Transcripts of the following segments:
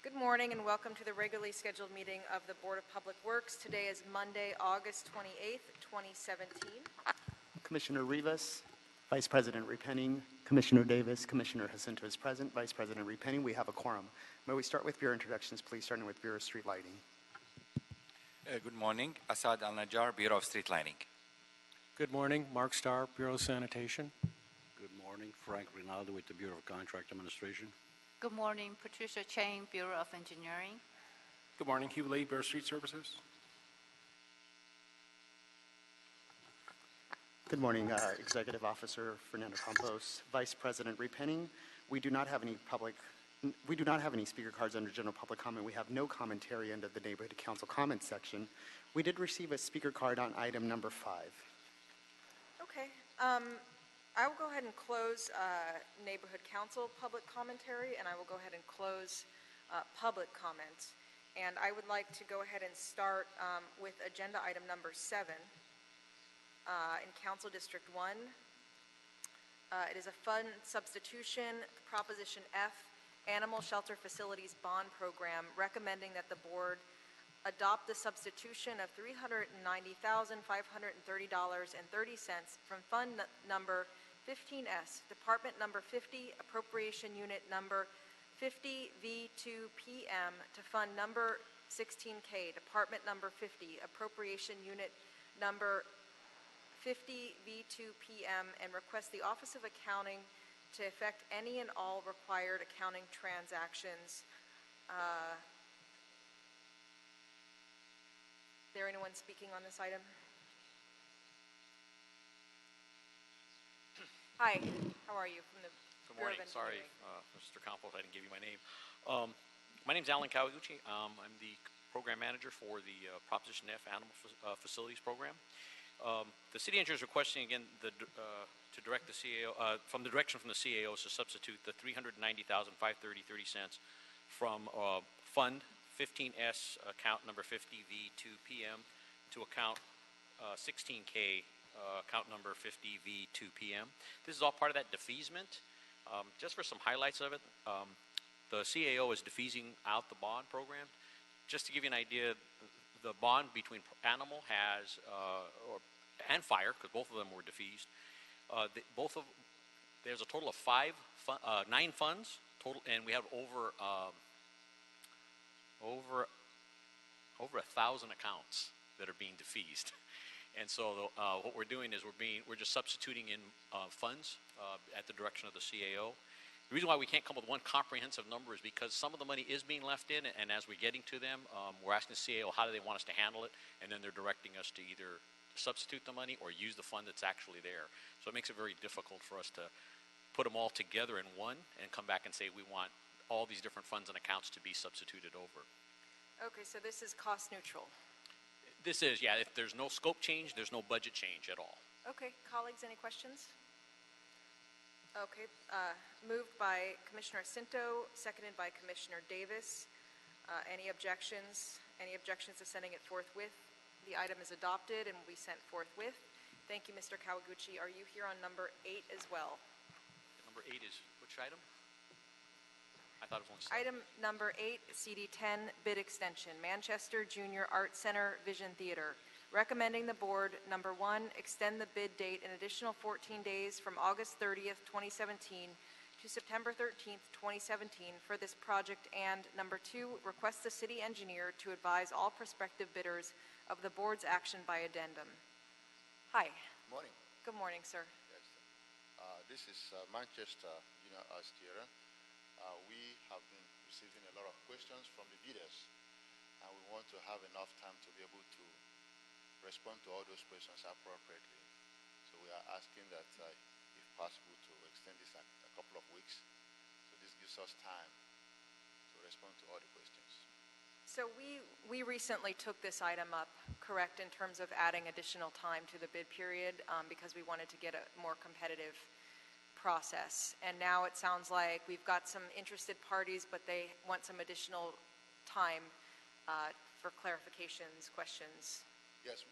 Good morning and welcome to the regularly scheduled meeting of the Board of Public Works. Today is Monday, August 28th, 2017. Commissioner Rivas, Vice President Repenning, Commissioner Davis, Commissioner Jacinto is present, Vice President Repenning. We have a quorum. May we start with bureau introductions, please, starting with Bureau of Street Lighting. Good morning. Asad Al-Najjar, Bureau of Street Lighting. Good morning. Mark Starr, Bureau of Sanitation. Good morning. Frank Rinaldo with the Bureau of Contract Administration. Good morning. Patricia Chang, Bureau of Engineering. Good morning. Hugh Lee, Bureau of Street Services. Good morning, Executive Officer Fernando Campos, Vice President Repenning. We do not have any speaker cards under general public comment. We have no commentary under the Neighborhood Council comments section. We did receive a speaker card on item number 5. Okay. I will go ahead and close Neighborhood Council public commentary, and I will go ahead and close public comment. And I would like to go ahead and start with agenda item number 7 in Council District 1. It is a fund substitution, Proposition F, Animal Shelter Facilities Bond Program, recommending that the board adopt the substitution of $390,530.30 from Fund Number 15S, Department Number 50, Appropriation Unit Number 50 V2PM to Fund Number 16K, Department Number 50, Appropriation Unit Number 50 V2PM, and request the Office of Accounting to effect any and all required accounting transactions. Is there anyone speaking on this item? Hi, how are you? From the Good morning. Sorry, Mr. Campos, I didn't give you my name. My name is Alan Kawaguchi. I'm the program manager for the Proposition F Animal Facilities Program. The city engineer is requesting again to direct the CAO from the direction from the CAOs to substitute the $390,530.30 from Fund 15S account number 50 V2PM to account 16K account number 50 V2PM. This is all part of that defeasement. Just for some highlights of it, the CAO is defeasing out the bond program. Just to give you an idea, the bond between animal has and fire, because both of them were defeased. There's a total of 9 funds total, and we have over 1,000 accounts that are being defeased. And so what we're doing is we're just substituting in funds at the direction of the CAO. The reason why we can't come with one comprehensive number is because some of the money is being left in, and as we're getting to them, we're asking the CAO how do they want us to handle it, and then they're directing us to either substitute the money or use the fund that's actually there. So it makes it very difficult for us to put them all together in one and come back and say we want all these different funds and accounts to be substituted over. Okay, so this is cost neutral. This is, yeah, if there's no scope change, there's no budget change at all. Okay, colleagues, any questions? Okay, moved by Commissioner Jacinto, seconded by Commissioner Davis. Any objections? Any objections to sending it forthwith? The item is adopted and will be sent forthwith. Thank you, Mr. Kawaguchi. Are you here on number 8 as well? Number 8 is which item? I thought it was only 7. Item number 8, CD10, bid extension, Manchester Junior Art Center Vision Theater. Recommending the board, number 1, extend the bid date an additional 14 days from August 30th, 2017 to September 13th, 2017 for this project, and number 2, request the city engineer to advise all prospective bidders of the board's action by addendum. Hi. Morning. Good morning, sir. Yes. This is Manchester Junior Arts Theater. We have been receiving a lot of questions from the bidders, and we want to have enough time to be able to respond to all those questions appropriately. So we are asking that, if possible, to extend this a couple of weeks. So this gives us time to respond to all the questions. So we recently took this item up, correct, in terms of adding additional time to the bid period because we wanted to get a more competitive process. And now it sounds like we've got some interested parties, but they want some additional time for clarifications, questions. Yes,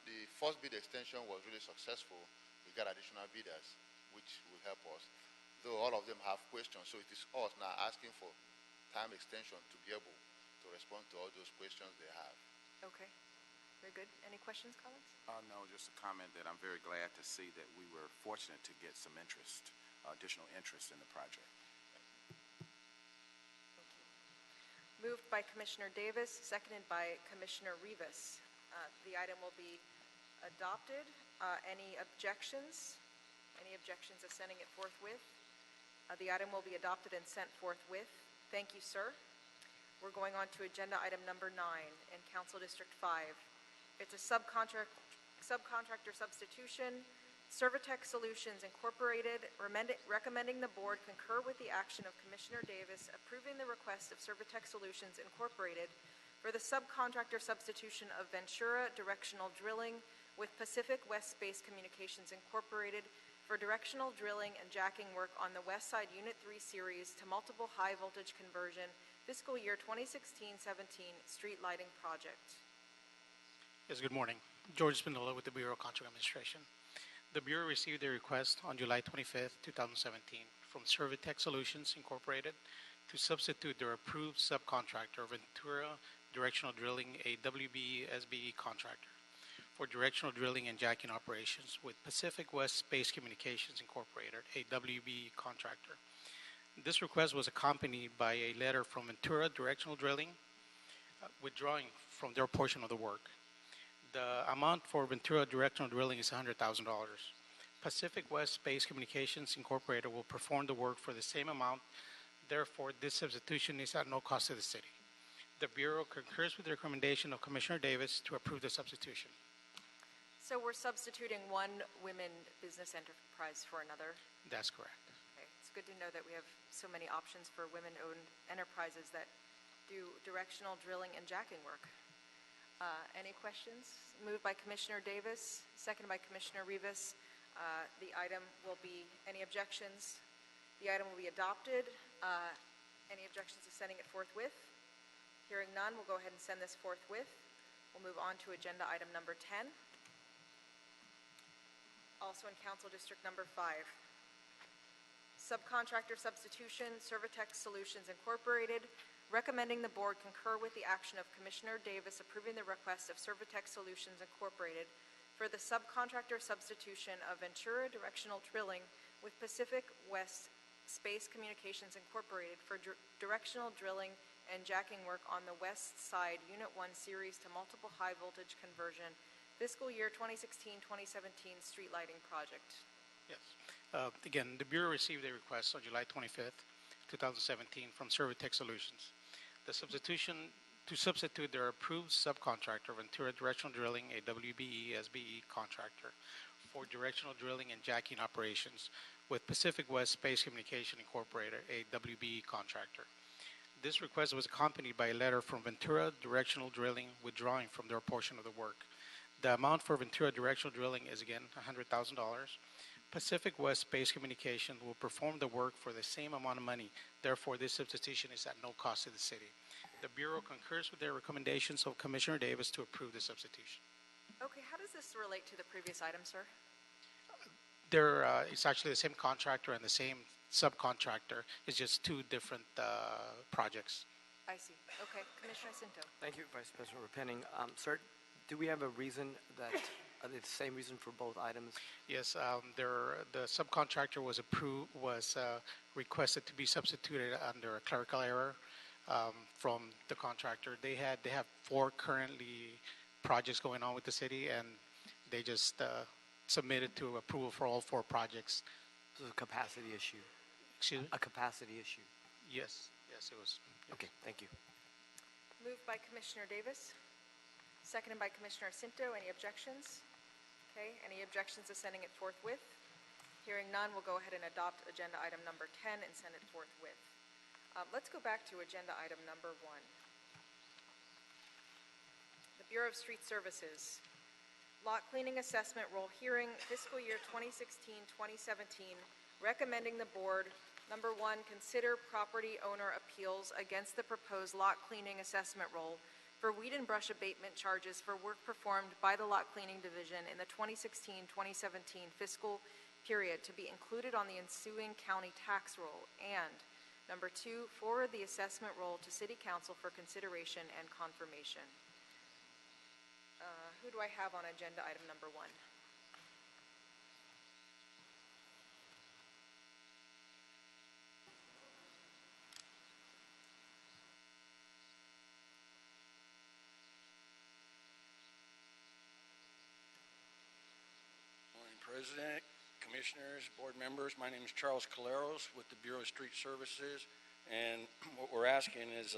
the first bid extension was really successful. We got additional bidders, which will help us, though all of them have questions. So it is us now asking for time extension to be able to respond to all those questions they have. Okay, very good. Any questions, comments? No, just a comment that I'm very glad to see that we were fortunate to get some interest, additional interest in the project. Moved by Commissioner Davis, seconded by Commissioner Rivas. The item will be adopted. Any objections? Any objections of sending it forthwith? The item will be adopted and sent forthwith. Thank you, sir. We're going on to agenda item number 9 in Council District 5. It's a subcontractor substitution. Servitech Solutions Incorporated recommending the board concur with the action of Commissioner Davis approving the request of Servitech Solutions Incorporated for the subcontractor substitution of Ventura Directional Drilling with Pacific West Space Communications Incorporated for directional drilling and jacking work on the West Side Unit 3 series to multiple high voltage conversion fiscal year 2016-17 street lighting project. Yes, good morning. George Spindola with the Bureau of Contract Administration. The Bureau received a request on July 25th, 2017 from Servitech Solutions Incorporated to substitute their approved subcontractor Ventura Directional Drilling, a WBE-SBE contractor, for directional drilling and jacking operations with Pacific West Space Communications Incorporated, a WBE contractor. This request was accompanied by a letter from Ventura Directional Drilling withdrawing from their portion of the work. The amount for Ventura Directional Drilling is $100,000. Pacific West Space Communications Incorporated will perform the work for the same amount. Therefore, this substitution is at no cost to the city. The Bureau concurs with the recommendation of Commissioner Davis to approve the substitution. So we're substituting one women business enterprise for another. That's correct. Okay. It's good to know that we have so many options for women-owned enterprises that do directional drilling and jacking work. Any questions? Moved by Commissioner Davis, seconded by Commissioner Rivas. The item will be, any objections? The item will be adopted. Any objections to sending it forthwith? Hearing none, we'll go ahead and send this forthwith. We'll move on to agenda item number 10. Also in Council District number 5. Subcontractor substitution, Servitech Solutions Incorporated, recommending the board concur with the action of Commissioner Davis approving the request of Servitech Solutions Incorporated for the subcontractor substitution of Ventura Directional Drilling with Pacific West Space Communications Incorporated for directional drilling and jacking work on the West Side Unit 1 series to multiple high voltage conversion fiscal year 2016-2017 street lighting project. Yes. Again, the Bureau received a request on July 25th, 2017 from Servitech Solutions. The substitution to substitute their approved subcontractor Ventura Directional Drilling, a WBE-SBE contractor, for directional drilling and jacking operations with Pacific West Space Communication Incorporated, a WBE contractor. This request was accompanied by a letter from Ventura Directional Drilling withdrawing from their portion of the work. The amount for Ventura Directional Drilling is again $100,000. Pacific West Space Communication will perform the work for the same amount of money. Therefore, this substitution is at no cost to the city. The Bureau concurs with the recommendations of Commissioner Davis to approve the substitution. Okay, how does this relate to the previous item, sir? It's actually the same contractor and the same subcontractor. It's just two different projects. I see. Okay, Commissioner Jacinto. Thank you, Vice President Repenning. Sir, do we have a reason that the same reason for both items? Yes, the subcontractor was requested to be substituted under a clerical error from the contractor. They have 4 currently projects going on with the city, and they just submitted to approval for all 4 projects. This is a capacity issue. Excuse me? A capacity issue. Yes, it was. Yes. Okay, thank you. Moved by Commissioner Davis, seconded by Commissioner Jacinto. Any objections? Okay, any objections to sending it forthwith? Hearing none, we'll go ahead and adopt agenda item number 10 and send it forthwith. Let's go back to agenda item number 1. The Bureau of Street Services, lot cleaning assessment roll hearing, fiscal year 2016-2017, recommending the board, number 1, consider property owner appeals against the proposed lot cleaning assessment roll for weed and brush abatement charges for work performed by the Lot Cleaning Division in the 2016-2017 fiscal period to be included on the ensuing county tax roll, and Number 2, forward the assessment roll to City Council for consideration and confirmation. Who do I have on agenda item number 1? Morning, President, Commissioners, Board members. My name is Charles Caleros with the Bureau of Street Services, and what we're asking is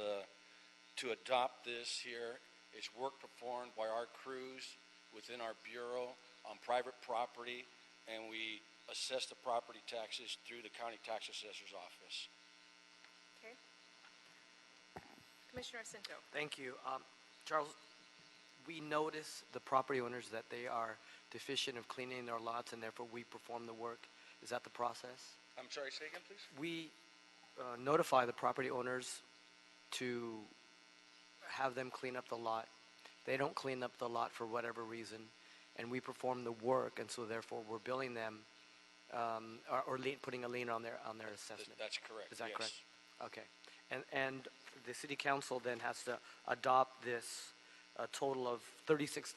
to adopt this here. It's work performed by our crews within our Bureau on private property, and we assess the property taxes through the County Tax Assessor's Office. Okay. Commissioner Jacinto. Thank you. Charles, we notice the property owners that they are deficient of cleaning their lots, and therefore we perform the work. Is that the process? I'm sorry, say again, please? We notify the property owners to have them clean up the lot. They don't clean up the lot for whatever reason, and we perform the work, and so therefore we're billing them or putting a lien on their assessment. That's correct. Is that yes. correct? Okay. And the city council then has to adopt this total of $36,000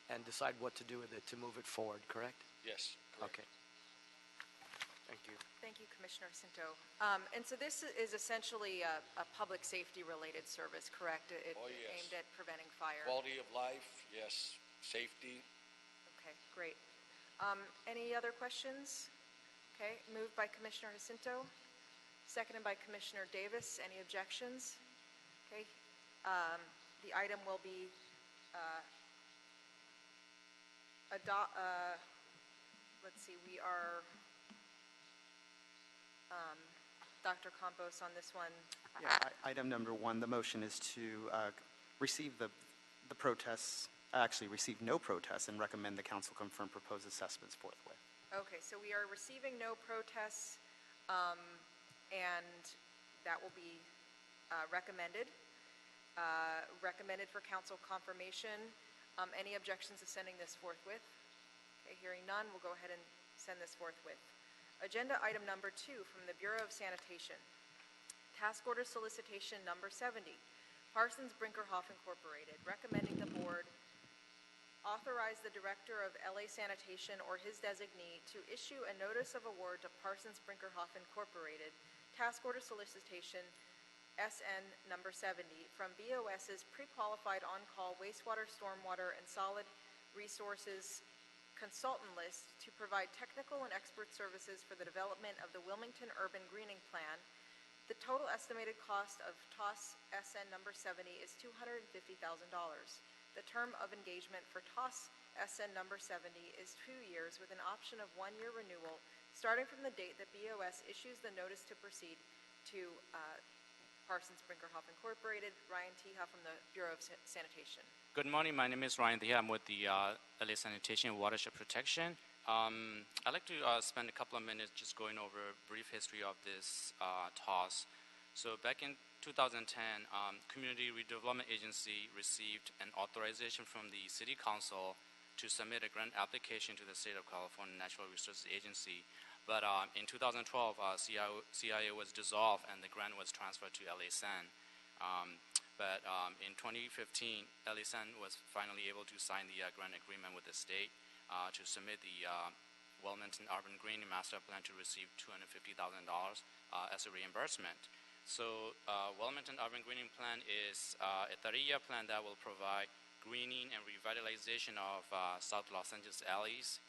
and decide what to do with it to move it forward, correct? Yes, correct. Okay. Thank you. Thank you, Commissioner Jacinto. And so this is essentially a public safety related service, correct? Oh, yes. Aimed at preventing fire. Quality of life, yes. Safety. Okay, great. Any other questions? Okay, moved by Commissioner Jacinto, seconded by Commissioner Davis. Any objections? Okay, the item will be let's see, we are Dr. Campos on this one. Yeah, item number 1, the motion is to receive the protests, actually receive no protests, and recommend the council confirm proposed assessments forthwith. Okay, so we are receiving no protests, and that will be recommended. Recommended for council confirmation. Any objections to sending this forthwith? Okay, hearing none, we'll go ahead and send this forthwith. Agenda item number 2 from the Bureau of Sanitation. Task order solicitation number 70. Parsons Brinkerhoff Incorporated, recommending the board authorize the director of LA Sanitation or his designee to issue a notice of award to Parsons Brinkerhoff Incorporated, task order solicitation SN number 70 from BOS's pre-qualified on-call wastewater, stormwater, and solid resources consultant list to provide technical and expert services for the development of the Wilmington Urban Greening Plan. The total estimated cost of TOS SN number 70 is $250,000. The term of engagement for TOS SN number 70 is 2 years with an option of 1-year renewal starting from the date that BOS issues the notice to proceed to Parsons Brinkerhoff Incorporated. Ryan Teha from the Bureau of Sanitation. Good morning. My name is Ryan Teha. I'm with the LA Sanitation and Watershed Protection. I'd like to spend a couple of minutes just going over a brief history of this TOS. So back in 2010, Community Redevelopment Agency received an authorization from the City Council to submit a grant application to the State of California Natural Resources Agency. But in 2012, CIA was dissolved and the grant was transferred to LA San. But in 2015, LA San was finally able to sign the grant agreement with the state to submit the Wilmington Urban Greening Master Plan to receive $250,000 as a reimbursement. So Wilmington Urban Greening Plan is a 30-year plan that will provide greening and revitalization of South Los Angeles alleys.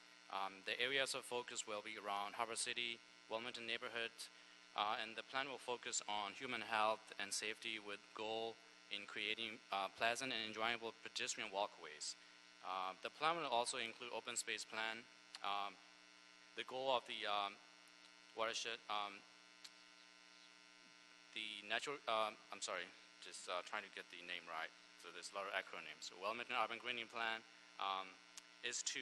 The areas of focus will be around Harbor City, Wilmington neighborhood, and the plan will focus on human health and safety with goal in creating pleasant and enjoyable pedestrian walkways. The plan will also include open space plan. The goal of the watershed, trying to get the name right. So there's a lot of acronyms. So Wilmington Urban Greening Plan is to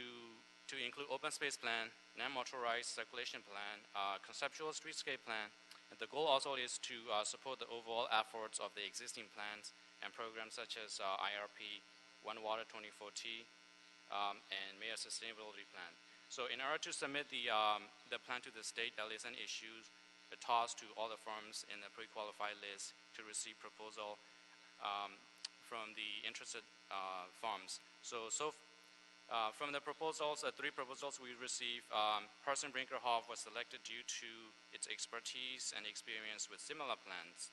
include open space plan, non-motorized circulation plan, conceptual streetscape plan. And the goal also is to support the overall efforts of the existing plans and programs such as IRP, One Water 24T, and Mayor Sustainability Plan. So in order to submit the plan to the state, LA San issues a toss to all the firms in the pre-qualified list to receive proposal from the interested firms. From the proposals, 3 proposals we received, Parson Brinkerhoff was selected due to its expertise and experience with similar plans.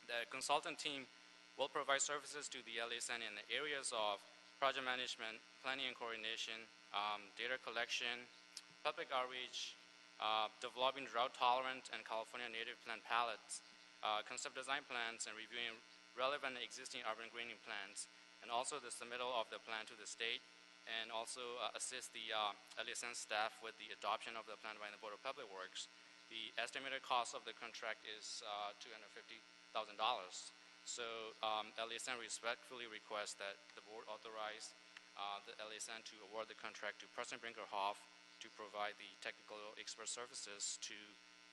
The consultant team will provide services to the LSN in the areas of project management, planning and coordination, data collection, public outreach, developing drought-tolerant and California native plant palettes, concept design plans, and reviewing relevant existing urban greening plans, and also the submittal of the plan to the state, and also assist the LSN staff with the adoption of the plan by the Board of Public Works. The estimated cost of the contract is $250,000. So LSN respectfully requests that the board authorize the LSN to award the contract to Parson Brinkerhoff to provide the technical expert services to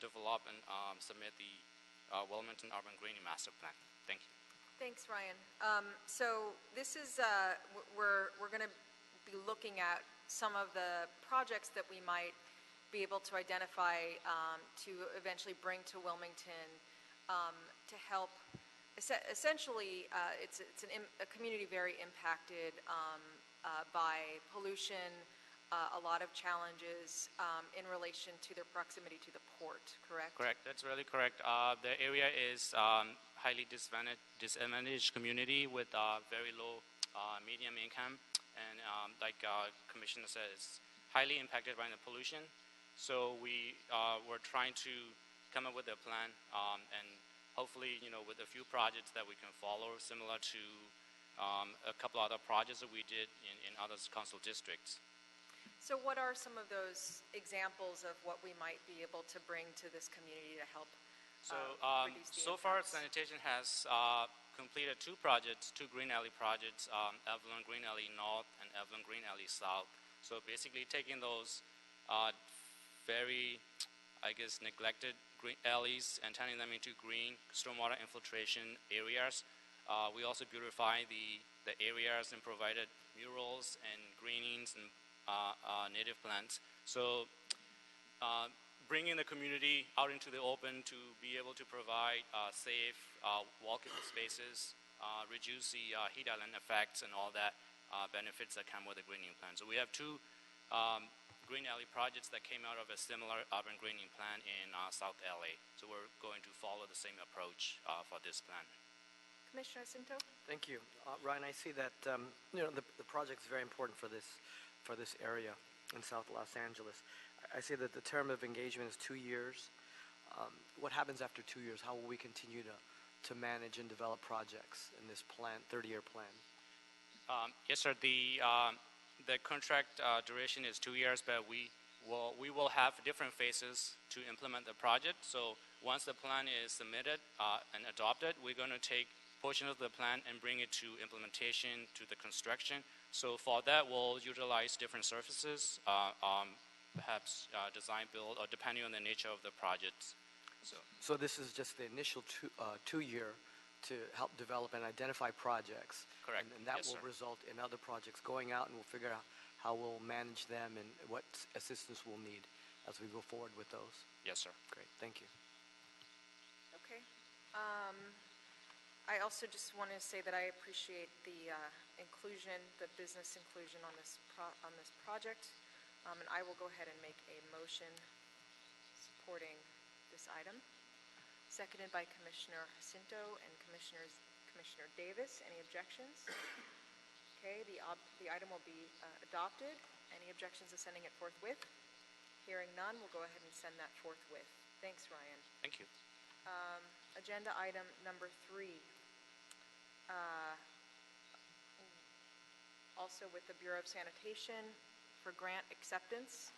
develop and submit the Wilmington Urban Greening Master Plan. Thank you. Thanks, Ryan. So this is, we're going to be looking at some of the projects that we might be able to identify to eventually bring to Wilmington to help. Essentially, it's a community very impacted by pollution, a lot of challenges in relation to their proximity to the port, correct? Correct. That's really correct. The area is highly disadvantaged community with very low medium income, and like Commissioner said, it's highly impacted by the pollution. So we're trying to come up with a plan, and hopefully, with a few projects that we can follow, similar to a couple other projects that we did in other council districts. So what are some of those examples of what we might be able to bring to this community to help reduce the so far, impacts? sanitation has completed 2 projects, 2 Green Alley projects, Evelyn Green Alley North and Evelyn Green Alley South. So basically taking those very, neglected green alleys and turning them into green stormwater infiltration areas. We also beautify the areas and provided murals and greenings and native plants. So bringing the community out into the open to be able to provide safe walkable spaces, reduce the heat island effects and all that benefits that come with the greening plan. So we have 2 green alley projects that came out of a similar urban greening plan in South LA. So we're going to follow the same approach for this plan. Commissioner Jacinto? Thank you. Ryan, I see that the project is very important for this area in South Los Angeles. I see that the term of engagement is 2 years. What happens after 2 years? How will we continue to manage and develop projects in this plan, 30-year plan? Yes, sir. The contract duration is 2 years, but we will have different phases to implement the project. So once the plan is submitted and adopted, we're going to take portion of the plan and bring it to implementation, to the construction. So for that, we'll utilize different services, perhaps design build, or depending on the nature of the projects. So this is just the initial 2-year to help develop and identify projects. Correct. And that Yes, will sir. result in other projects going out, and we'll figure out how we'll manage them and what assistance we'll need as we go forward with those. Yes, sir. Great, thank you. Okay. I also just want to say that I appreciate the inclusion, the business inclusion on this project, and I will go ahead and make a motion supporting this item. Seconded by Commissioner Jacinto and Commissioner Davis. Any objections? Okay, the item will be adopted. Any objections to sending it forthwith? Hearing none, we'll go ahead and send that forthwith. Thanks, Ryan. Thank you. Agenda item number 3. Also with the Bureau of Sanitation for grant acceptance.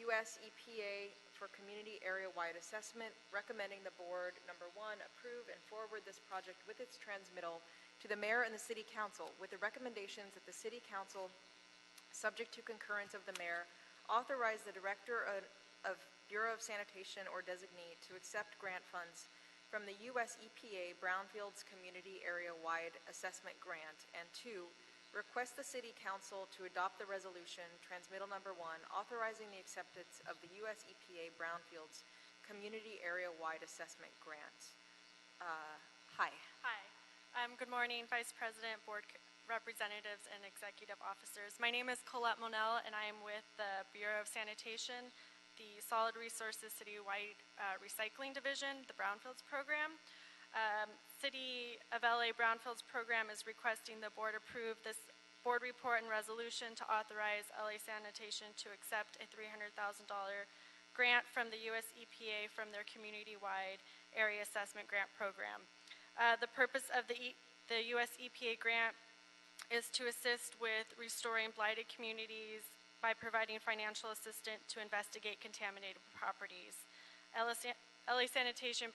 U.S. EPA for Community Area-Wide Assessment, recommending the board, number 1, approve and forward this project with its transmittal to the mayor and the city council with the recommendations that the city council, subject to concurrence of the mayor, authorize the director of Bureau of Sanitation or designee to accept grant funds from the U.S. EPA Brownfields Community Area-Wide Assessment Grant, and 2, request the City Council to adopt the resolution, transmittal number 1, authorizing the acceptance of the U.S. EPA Brownfields Community Area-Wide Assessment Grant. Hi. Hi. Good morning, Vice President, Board Representatives, and Executive Officers. My name is Colette Monell, and I am with the Bureau of Sanitation, the Solid Resources Citywide Recycling Division, the Brownfields Program. City of LA Brownfields Program is requesting the board approve this board report and resolution to authorize LA Sanitation to accept a $300,000 grant from the US EPA from their community-wide area assessment grant program. The purpose of the US EPA grant is to assist with restoring blighted communities by providing financial assistance to investigate contaminated properties. LA Sanitation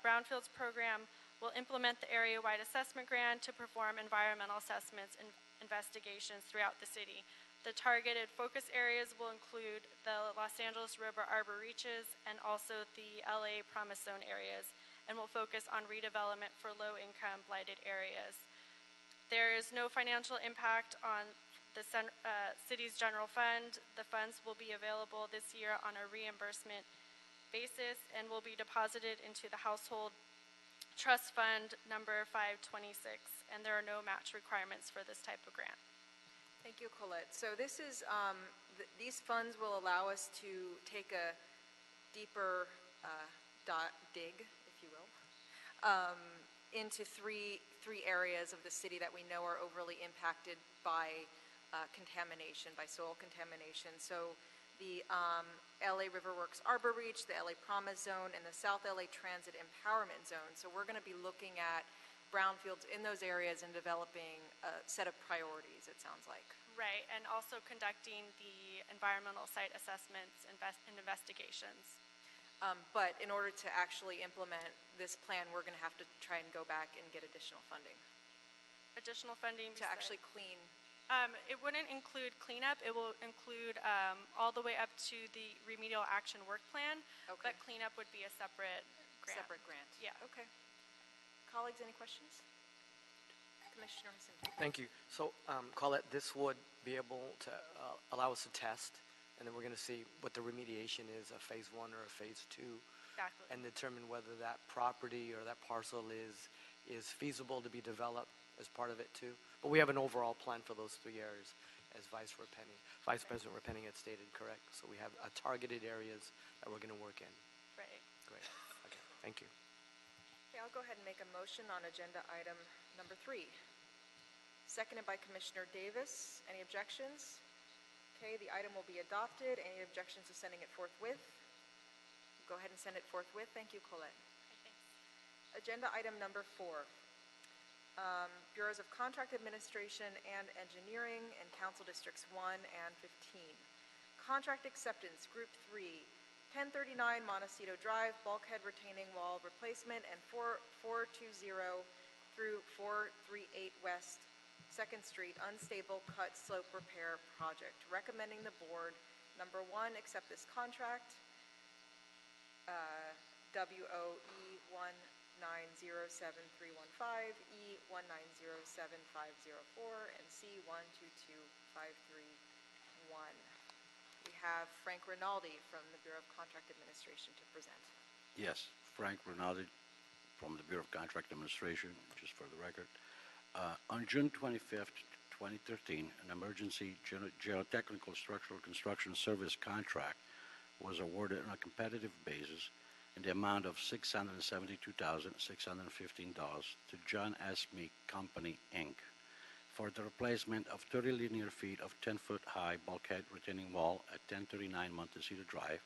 Brownfields Program will implement the area-wide assessment grant to perform environmental assessments and investigations throughout the city. The targeted focus areas will include the Los Angeles River Arbor Reaches and also the LA Promise Zone areas, and will focus on redevelopment for low-income blighted areas. There is no financial impact on the city's general fund. The funds will be available this year on a reimbursement basis and will be deposited into the household trust fund number 526, and there are no match requirements for this type of grant. Thank you, Colette. So this is, these funds will allow us to take a deeper dig, if you will, into three areas of the city that we know are overly impacted by contamination, by soil contamination. So the LA Riverworks Arbor Reach, the LA Promise Zone, and the South LA Transit Empowerment Zone. So we're going to be looking at brownfields in those areas and developing a set of priorities, it sounds like. Right, and also conducting the environmental site assessments and investigations. But in order to actually implement this plan, we're going to have to try and go back and get additional funding. Additional funding to actually clean. It wouldn't include cleanup. It will include all the way up to the remedial action work plan, but cleanup would be a separate grant. Separate grant. Yeah. Okay. Colleagues, any questions? Commissioner Jacinto. Thank you. So, Colette, this would be able to allow us to test, and then we're going to see what the remediation is, a phase 1 or a phase 2. Exactly. And determine whether that property or that parcel is feasible to be developed as part of it too. But we have an overall plan for those 3 areas, as Vice President Repenning had stated, correct? So we have targeted areas that we're going to work in. Right. Great. Okay. Thank you. Okay, I'll go ahead and make a motion on agenda item number 3. Seconded by Commissioner Davis. Any objections? Okay, the item will be adopted. Any objections to sending it forthwith? Go ahead and send it forthwith. Thank you, Colette. Okay, thanks. Agenda item number 4. Bureaus of Contract Administration and Engineering in Council Districts 1 and 15. Contract acceptance, Group 3, 1039 Montecito Drive, bulkhead retaining wall replacement, and 420 through 438 West 2nd Street unstable cut slope repair project. Recommending the board, number 1, accept this contract, WOE 1907315, E 1907504, and C 122531. We have Frank Rinaldi from the Bureau of Contract Administration to present. Yes, Frank Rinaldi from the Bureau of Contract Administration, just for the record. On June 25th, 2013, an emergency geotechnical structural construction service contract was awarded on a competitive basis in the amount of $672,615 to John S. Meek Company, Inc. for the replacement of 30 linear feet of 10-foot-high bulkhead retaining wall at 1039 Montecito Drive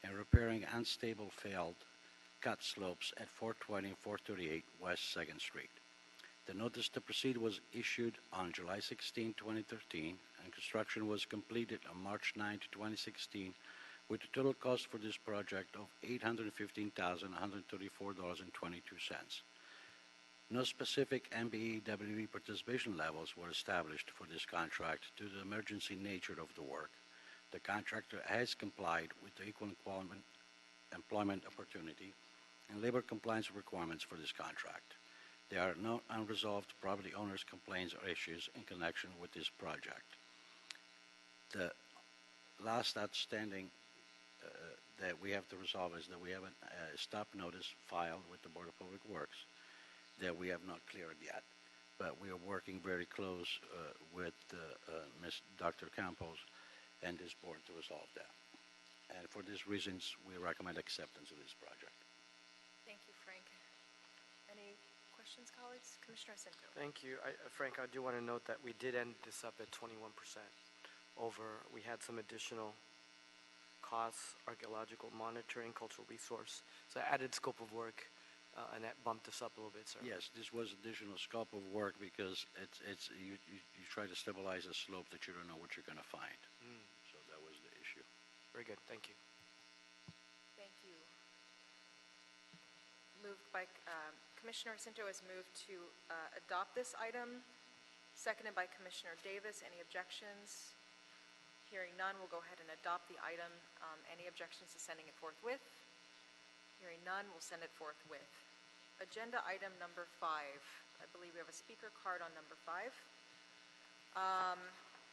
and repairing unstable failed cut slopes at 420 and 438 West 2nd Street. The notice to proceed was issued on July 16, 2013, and construction was completed on March 9, 2016, with a total cost for this project of $815,134.22. No specific MBEWE participation levels were established for this contract due to the emergency nature of the work. The contractor has complied with the equal employment opportunity and labor compliance requirements for this contract. There are no unresolved property owners' complaints or issues in connection with this project. The last outstanding that we have to resolve is that we have a stop notice filed with the Board of Public Works that we have not cleared yet. But we are working very close with Ms. Dr. Campos and this board to resolve that. And for these reasons, we recommend acceptance of this project. Thank you, Frank. Any questions, colleagues? Commissioner Cinco. Thank you. Frank, I do want to note that we did end this up at 21% over. We had some additional costs, archaeological monitoring, cultural resource. So added scope of work, and that bumped us up a little bit, sir. Yes, this was additional scope of work because you try to stabilize a slope that you don't know what you're going to find. So that was the issue. Very good. Thank you. Thank you. Moved by, Commissioner Jacinto has moved to adopt this item, seconded by Commissioner Davis. Any objections? Hearing none, we'll go ahead and adopt the item. Any objections to sending it forthwith? Hearing none, we'll send it forthwith. Agenda item number 5. I believe we have a speaker card on number 5.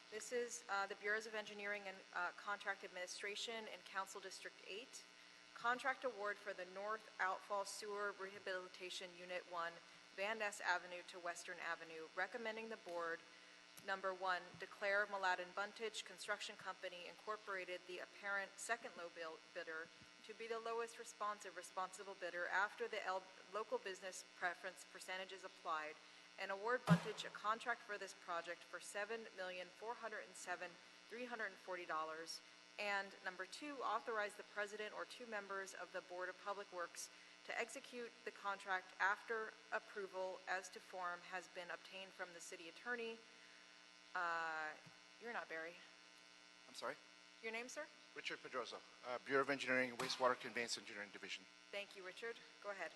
This is the Bureaus of Engineering and Contract Administration in Council District 8. Contract award for the North Outfall Sewer Rehabilitation Unit 1, Van Ness Avenue to Western Avenue, recommending the board, number 1, declare Mladen Buntage Construction Company Incorporated the apparent second low bidder to be the lowest responsible bidder after the local business preference percentage is applied, and award Buntage a contract for this project for $7,407,340. And number 2, authorize the president or 2 members of the Board of Public Works to execute the contract after approval as to form has been obtained from the city attorney. You're not Barry. I'm sorry? Your name, sir? Richard Pedroza, Bureau of Engineering, Wastewater Conveyance Engineering Division. Thank you, Richard. Go ahead.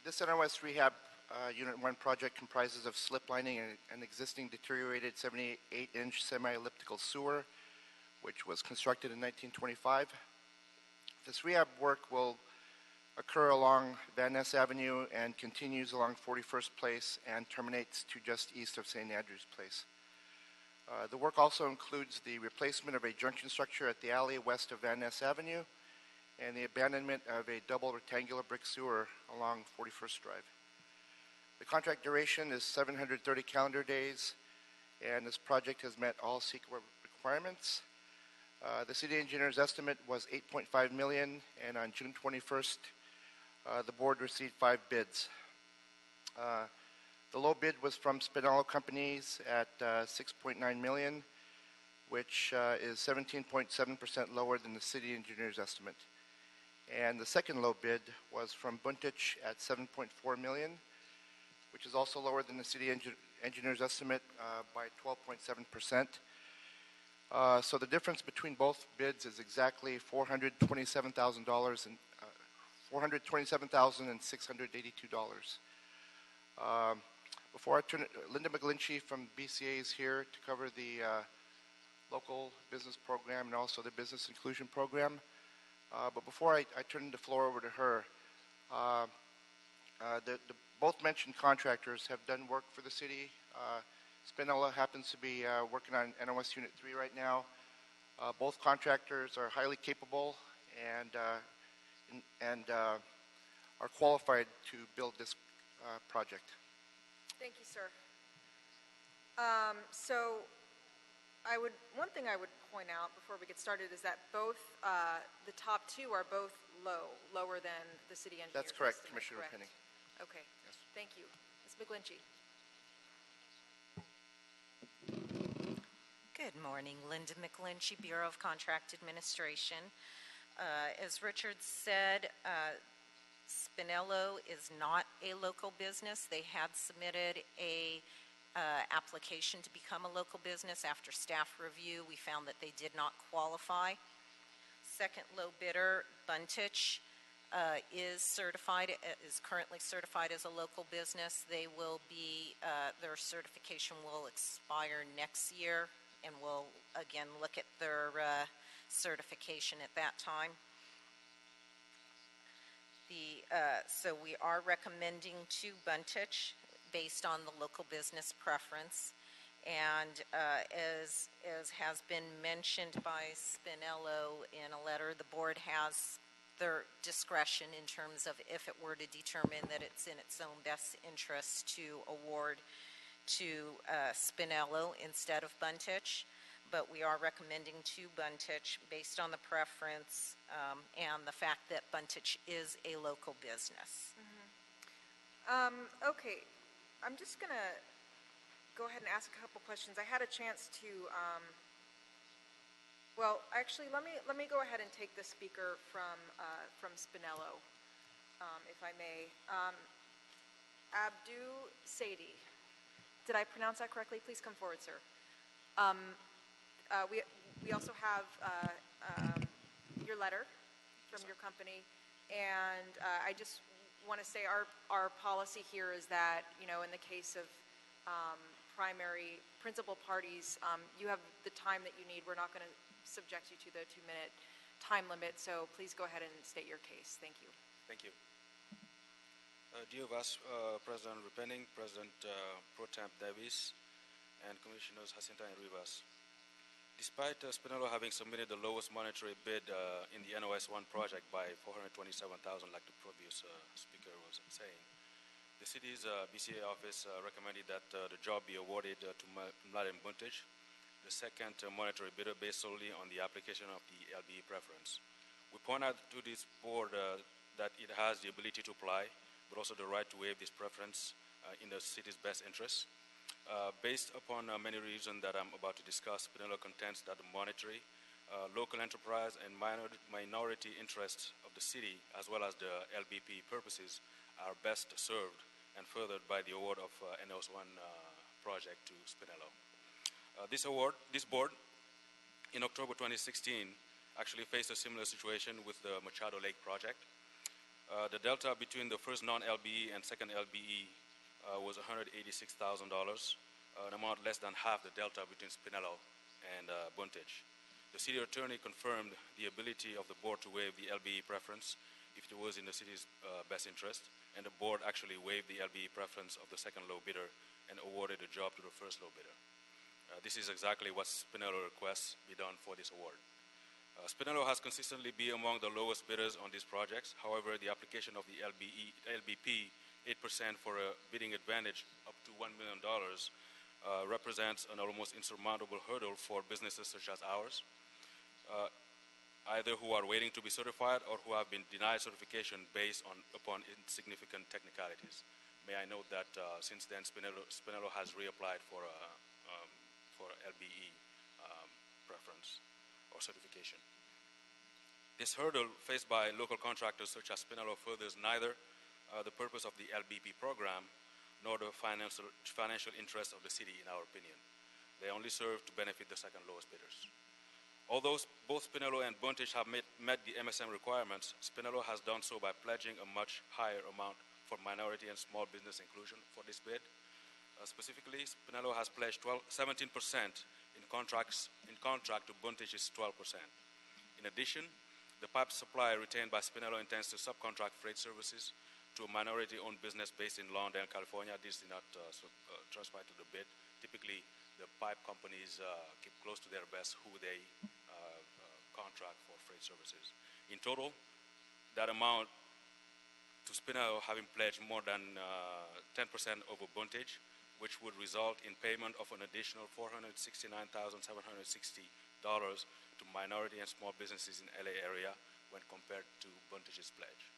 This NRS Rehab Unit 1 project comprises of slip lining and an existing deteriorated 78-inch semi-elliptical sewer, which was constructed in 1925. This rehab work will occur along Van Ness Avenue and continues along 41st Place and terminates to just east of St. Andrews Place. The work also includes the replacement of a junction structure at the alley west of Van Ness Avenue and the abandonment of a double rectangular brick sewer along 41st Drive. The contract duration is 730 calendar days, and this project has met all CEQA requirements. The city engineer's estimate was $8.5 million, and on June 21st, the board received 5 bids. The low bid was from Spinello Companies at $6.9 million, which is 17.7% lower than the city engineer's estimate. And the second low bid was from Buntage at $7.4 million, which is also lower than the city engineer's estimate by 12.7%. So the difference between both bids is exactly $427,000 and $427,682. Before I turn it, Linda McGlinchey from BCA is here to cover the local business program and also the business inclusion program. But before I turn the floor over to her, the both mentioned contractors have done work for the city. Spinella happens to be working on NOS Unit 3 right now. Both contractors are highly capable and are qualified to build this project. Thank you, sir. One thing I would point out before we get started is that both, the top 2 are both lower than the city engineer's That's correct, estimate, Commissioner correct? Penning. Okay, thank you. Ms. McGlinchey. Good morning, Linda McGlinchey, Bureau of Contract Administration. As Richard said, Spinello is not a local business. They had submitted a application to become a local business. After staff review, we found that they did not qualify. Second low bidder, Buntage, is currently certified as a local business. They will be, their certification will expire next year, and we'll again look at their certification at that time. So we are recommending to Buntage based on the local business preference. And as has been mentioned by Spinello in a letter, the board has their discretion in terms of if it were to determine that it's in its own best interest to award to Spinello instead of Buntich. But we are recommending to Buntich based on the preference and the fact that Buntich is a local business. Okay, I'm just going to go ahead and ask a couple questions. I had a chance to, well, actually, let me go ahead and take the speaker from Spinello, if I may. Abdu Saidi. Did I pronounce that correctly? Please come forward, sir. We also have your letter from your company, and I just want to say our policy here is that, you know, in the case of primary principal parties, you have the time that you need. We're not going to subject you to the 2-minute time limit, so please go ahead and state your case. Thank you. Thank you. Dear Vice President Repenning, President Pro Temp Davis, and Commissioners Jacinta and Rivas. Despite Spinello having submitted the lowest monetary bid in the NOS 1 project by $427,000, like the previous speaker was saying, the city's BCA office recommended that the job be awarded to Mladen Buntich, the second monetary bidder, based solely on the application of the LBE preference. We point out to this board that it has the ability to apply, but also the right to waive this preference in the city's best interest. Based upon many reasons that I'm about to discuss, Spinello contends that the monetary, local enterprise, and minority interests of the city, as well as the LBP purposes, are best served and furthered by the award of NOS 1 project to Spinello. This board, in October 2016, actually faced a similar situation with the Machado Lake project. The delta between the first non-LBE and second LBE was $186,000, an amount less than half the delta between Spinello and Buntich. The city attorney confirmed the ability of the board to waive the LBE preference if it was in the city's best interest, and the board actually waived the LBE preference of the second low bidder and awarded the job to the first low bidder. This is exactly what Spinello requests be done for this award. Spinello has consistently been among the lowest bidders on these projects. However, the application of the LBP 8% for a bidding advantage up to $1 million represents an almost insurmountable hurdle for businesses such as ours, either who are waiting to be certified or who have been denied certification based upon insignificant technicalities. May I note that since then Spinello has reapplied for LBE preference or certification. This hurdle faced by local contractors such as Spinello furthers neither the purpose of the LBP program nor the financial interest of the city, in our opinion. They only serve to benefit the second lowest bidders. Although both Spinello and Buntich have met the MSM requirements, Spinello has done so by pledging a much higher amount for minority and small business inclusion for this bid. Specifically, Spinello has pledged 17% in contract to Buntich's 12%. In addition, the pipe supply retained by Spinello intends to subcontract freight services to a minority-owned business based in Lawndale, California. This did not transpire to the bid. Typically, the pipe companies keep close to their best who they contract for freight services. In total, that amount to Spinello having pledged more than 10% over Buntich, which would result in payment of an additional $469,760 to minority and small businesses in LA area when compared to Buntich's pledge.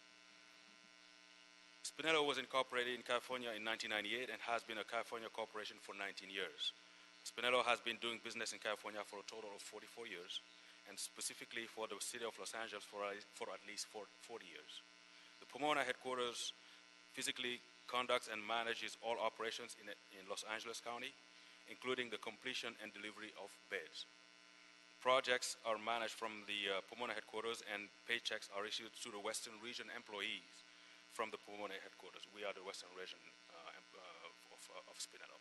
Spinello was incorporated in California in 1998 and has been a California corporation for 19 years. Spinello has been doing business in California for a total of 44 years, and specifically for the city of Los Angeles for at least 40 years. The Pomona headquarters physically conducts and manages all operations in Los Angeles County, including the completion and delivery of beds. Projects are managed from the Pomona headquarters, and paychecks are issued to the Western Region employees from the Pomona headquarters. We are the Western Region of Spinello.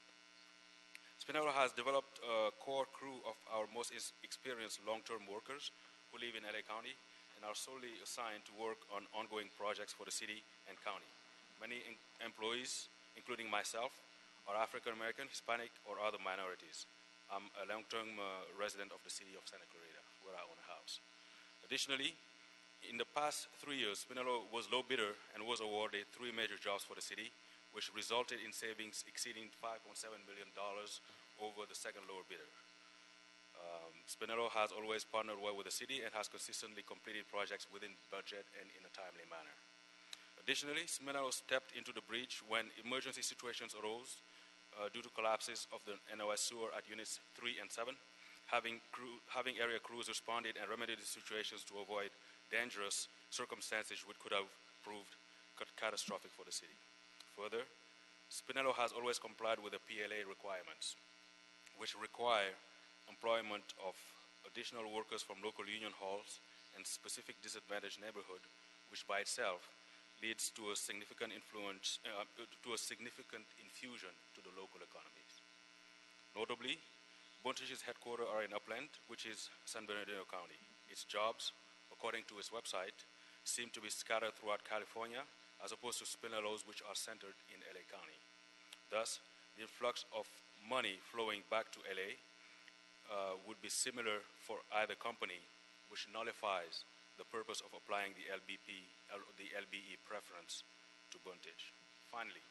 Spinello has developed a core crew of our most experienced long-term workers who live in LA County and are solely assigned to work on ongoing projects for the city and county. Many employees, including myself, are African American, Hispanic, or other minorities. I'm a long-term resident of the city of Santa Clarita, where I own a house. Additionally, in the past 3 years, Spinello was low bidder and was awarded 3 major jobs for the city, which resulted in savings exceeding $5.7 million over the second lower bidder. Spinello has always partnered well with the city and has consistently completed projects within budget and in a timely manner. Additionally, Spinello stepped into the breach when emergency situations arose due to collapses of the NOS sewer at units 3 and 7, having area crews responded and remedied the situations to avoid dangerous circumstances which could have proved catastrophic for the city. Further, Spinello has always complied with the PLA requirements, which require employment of additional workers from local union halls and specific disadvantaged neighborhood, which by itself leads to a significant infusion to the local economies. Notably, Bontage's headquarters are in Upland, which is San Bernardino County. Its jobs, according to its website, seem to be scattered throughout California, as opposed to Spinello's, which are centered in LA County. Thus, the influx of money flowing back to LA would be similar for either company, which nullifies the purpose of applying the LBE preference to Bontage. Finally,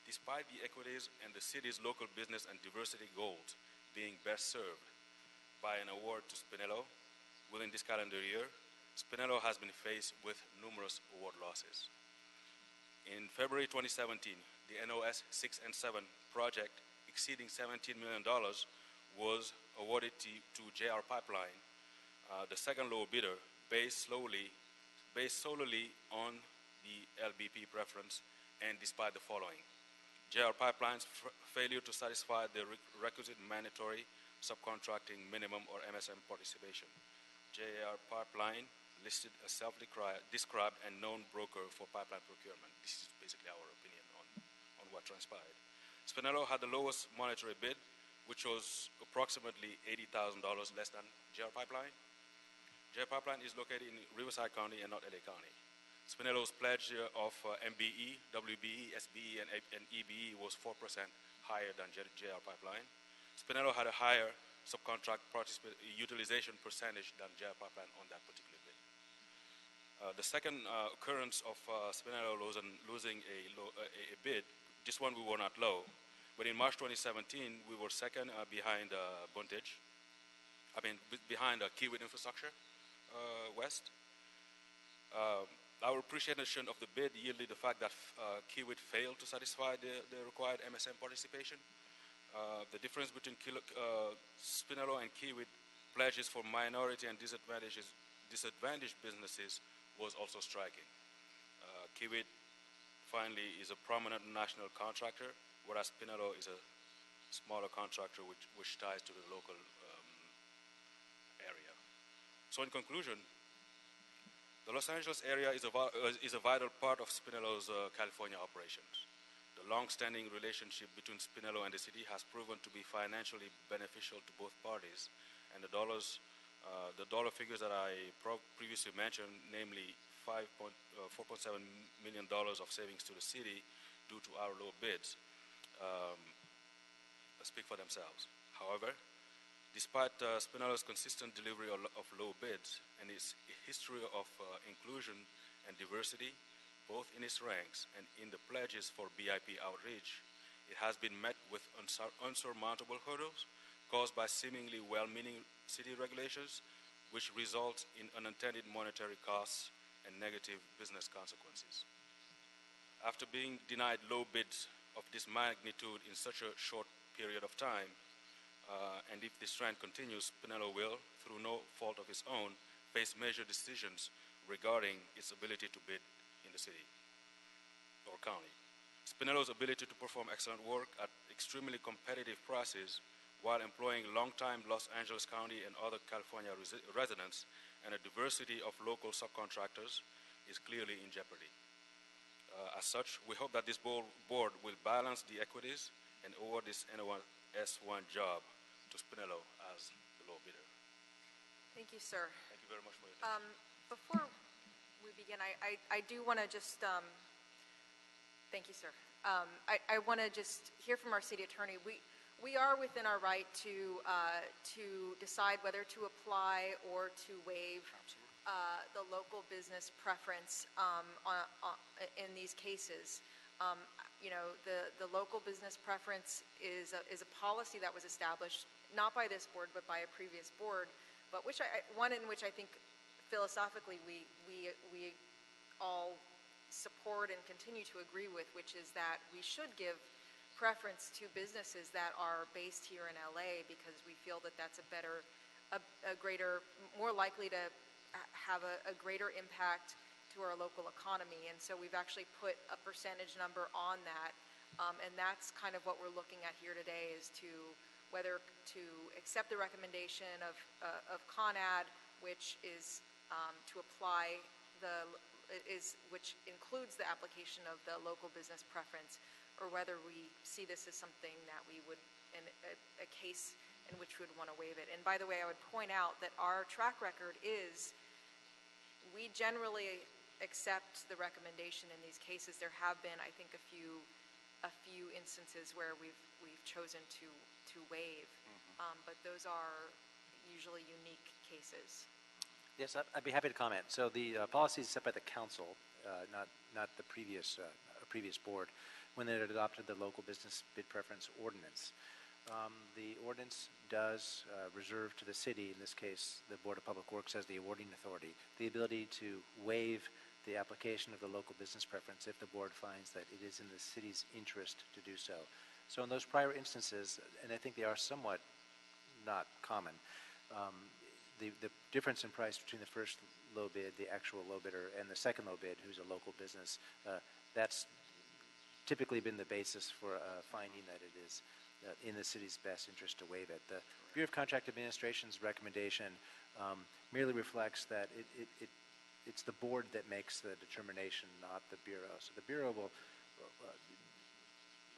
despite the equities and the city's local business and diversity goals being best served by an award to Spinello, within this calendar year, Spinello has been faced with numerous award losses. In February 2017, the NOS 6 and 7 project exceeding $17 million was awarded to JR Pipeline, the second low bidder, based solely on the LBP preference and despite the following: JR Pipeline's failure to satisfy the requisite mandatory subcontracting minimum or MSM participation. JR Pipeline listed a self-described and known broker for pipeline procurement. This is basically our opinion on what transpired. Spinello had the lowest monetary bid, which was approximately $80,000 less than JR Pipeline. JR Pipeline is located in Riverside County and not LA County. Spinello's pledge of MBE, WBE, SBE, and EBE was 4% higher than JR Pipeline. Spinello had a higher subcontract utilization percentage than JR Pipeline on that particular bid. The second occurrence of Spinello losing a bid, this one we were not low, but in March 2017, we were second behind Bontage, behind Kiewit Infrastructure West. Our appreciation of the bid yielded the fact that Kiewit failed to satisfy the required MSM participation. The difference between Spinello and Kiewit pledges for minority and disadvantaged businesses was also striking. Kiewit, finally, is a prominent national contractor, whereas Spinello is a smaller contractor which ties to the local area. So in conclusion, the Los Angeles area is a vital part of Spinello's California operations. The long-standing relationship between Spinello and the city has proven to be financially beneficial to both parties, and the dollar figures that I previously mentioned, namely $4.7 million of savings to the city due to our low bids, speak for themselves. However, despite Spinello's consistent delivery of low bids and its history of inclusion and diversity, both in its ranks and in the pledges for BIP outreach, it has been met with unsurmountable hurdles caused by seemingly well-meaning city regulations, which result in unintended monetary costs and negative business consequences. After being denied low bids of this magnitude in such a short period of time, and if this trend continues, Spinello will, through no fault of its own, face major decisions regarding its ability to bid in the city or county. Spinello's ability to perform excellent work at extremely competitive prices while employing long-time Los Angeles County and other California residents and a diversity of local subcontractors is clearly in jeopardy. As such, we hope that this board will balance the equities and award this NOS1 job to Spinello as the low bidder. Thank you, sir. Thank you very much for your attention. Before we begin, I do want to just Thank you, sir. I want to just hear from our city attorney. We are within our right to decide whether to apply or to waive the local business preference in these cases. You know, the local business preference is a policy that was established not by this board but by a previous board, but one in which I think philosophically we all support and continue to agree with, which is that we should give preference to businesses that are based here in LA because we feel that that's a greater, more likely to have a greater impact to our local economy. And so we've actually put a percentage number on that, and that's kind of what we're looking at here today, is to whether to accept the recommendation of CONAD, which is to apply which includes the application of the local business preference, or whether we see this as something that we would, in a case in which we would want to waive it. And by the way, I would point out that our track record is we generally accept the recommendation in these cases. There have been, I think, a few instances where we've chosen to waive, but those are usually unique cases. Yes, I'd be happy to comment. So the policy is set by the council, not the previous board, when they adopted the local business bid preference ordinance. The ordinance does reserve to the city, in this case the Board of Public Works as the awarding authority, the ability to waive the application of the local business preference if the board finds that it is in the city's interest to do so. So in those prior instances, and I think they are somewhat not common, the difference in price between the first low bid, the actual low bidder, and the second low bid, who's a local business, that's typically been the basis for finding that it is in the city's best interest to waive it. The Bureau of Contract Administration's recommendation merely reflects that it's the board that makes the determination, not the Bureau. So the Bureau will,